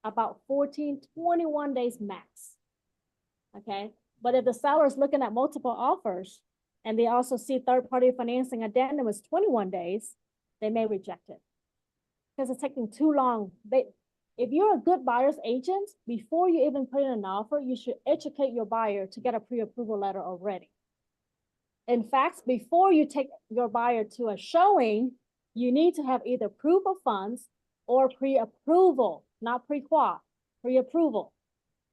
about 14, 21 days max. Okay? But if the seller is looking at multiple offers and they also see third-party financing addendum is 21 days, they may reject it. Because it's taking too long. If you're a good buyer's agent, before you even put in an offer, you should educate your buyer to get a pre-approval letter already. In fact, before you take your buyer to a showing, you need to have either proof of funds or pre-approval, not pre-qual, pre-approval.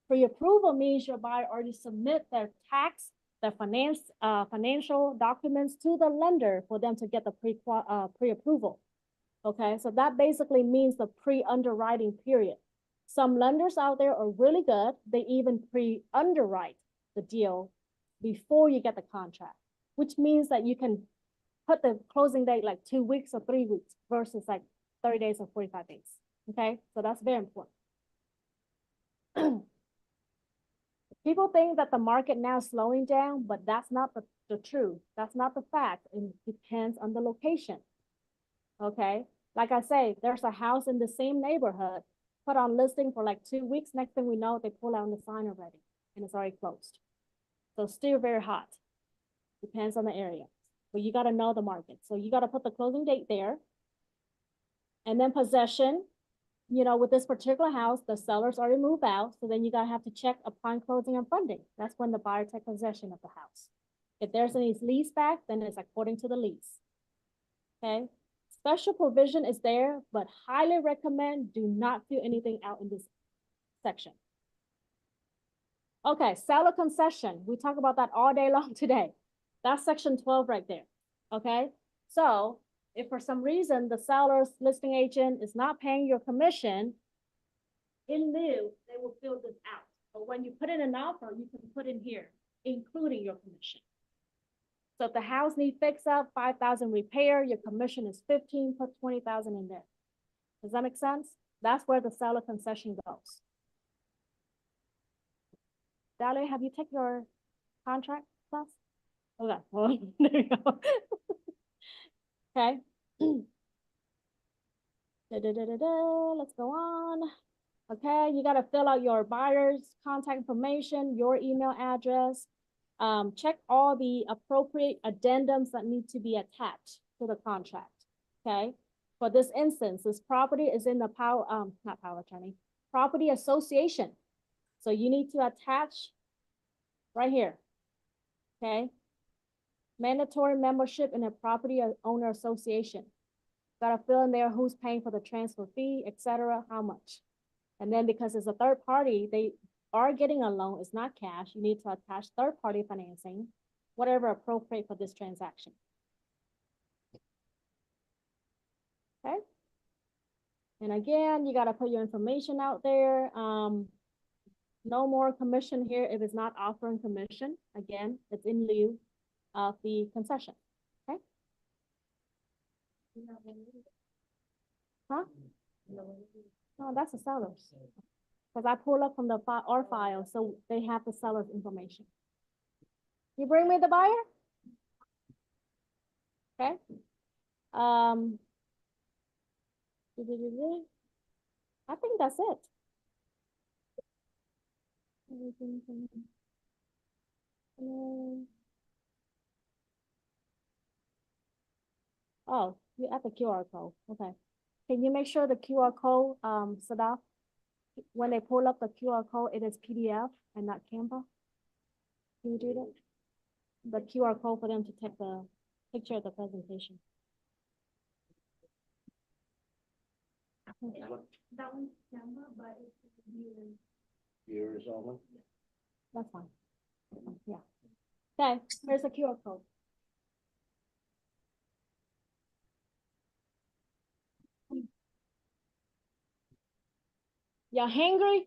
Pre-approval means your buyer already submit their tax, their financial documents to the lender for them to get the pre-approval. Okay, so that basically means the pre-underwriting period. Some lenders out there are really good. They even pre-underwrite the deal before you get the contract, which means that you can put the closing date like 2 weeks or 3 weeks versus like 30 days or 45 days. Okay, so that's very important. People think that the market now is slowing down, but that's not the truth. That's not the fact. It depends on the location. Okay, like I say, there's a house in the same neighborhood, put on listing for like 2 weeks. Next thing we know, they pull out the sign already and it's already closed. So still very hot. Depends on the area. But you got to know the market. So you got to put the closing date there. And then possession, you know, with this particular house, the seller's already moved out. So then you got to have to check upon closing and funding. That's when the buyer takes possession of the house. If there's any lease back, then it's according to the lease. Okay. Special provision is there, but highly recommend do not fill anything out in this section. Okay, seller concession. We talk about that all day long today. That's section 12 right there. Okay, so if for some reason the seller's listing agent is not paying your commission, in lieu, they will fill this out. But when you put in an offer, you can put in here, including your commission. So if the house needs fix up, 5,000 repair, your commission is 15, put 20,000 in there. Does that make sense? That's where the seller concession goes. Dahlia, have you taken your contract class? Okay, well, there you go. Okay. Let's go on. Okay, you gotta fill out your buyer's contact information, your email address. Check all the appropriate addendums that need to be attached to the contract, okay? For this instance, this property is in the property association. So you need to attach right here, okay? Mandatory membership in a property owner association. Gotta fill in there who's paying for the transfer fee, etc., how much. And then because it's a third party, they are getting a loan, it's not cash, you need to attach third-party financing, whatever appropriate for this transaction. Okay. And again, you gotta put your information out there. No more commission here if it's not offering commission. Again, it's in lieu of the concession. Okay. Huh? No, that's the seller's. Because I pull up from the our file, so they have the seller's information. You bring me the buyer? Okay. I think that's it. Oh, you add the QR code. Okay. Can you make sure the QR code, Sadaf, when they pull up the QR code, it is PDF and not Canva? Can you do that? The QR code for them to take the picture of the presentation.
That one's Canva, but it's viewing.
Viewers only.
That's fine. Yeah. Okay, here's the QR code. Y'all hungry?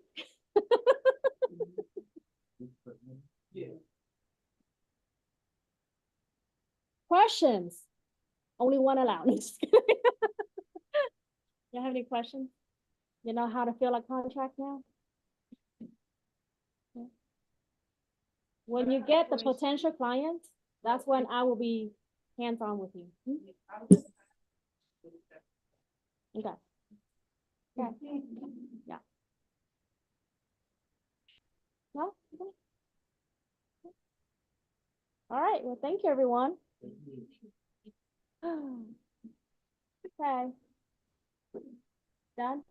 Yeah.
Questions? Only one allowed. Just kidding. You have any questions? You know how to fill a contract now? Yeah. When you get the potential clients, that's when I will be hands-on with you. Hmm?
I was just-
Okay. Okay. Yeah. No? Okay. All right, well, thank you, everyone. Okay. Done?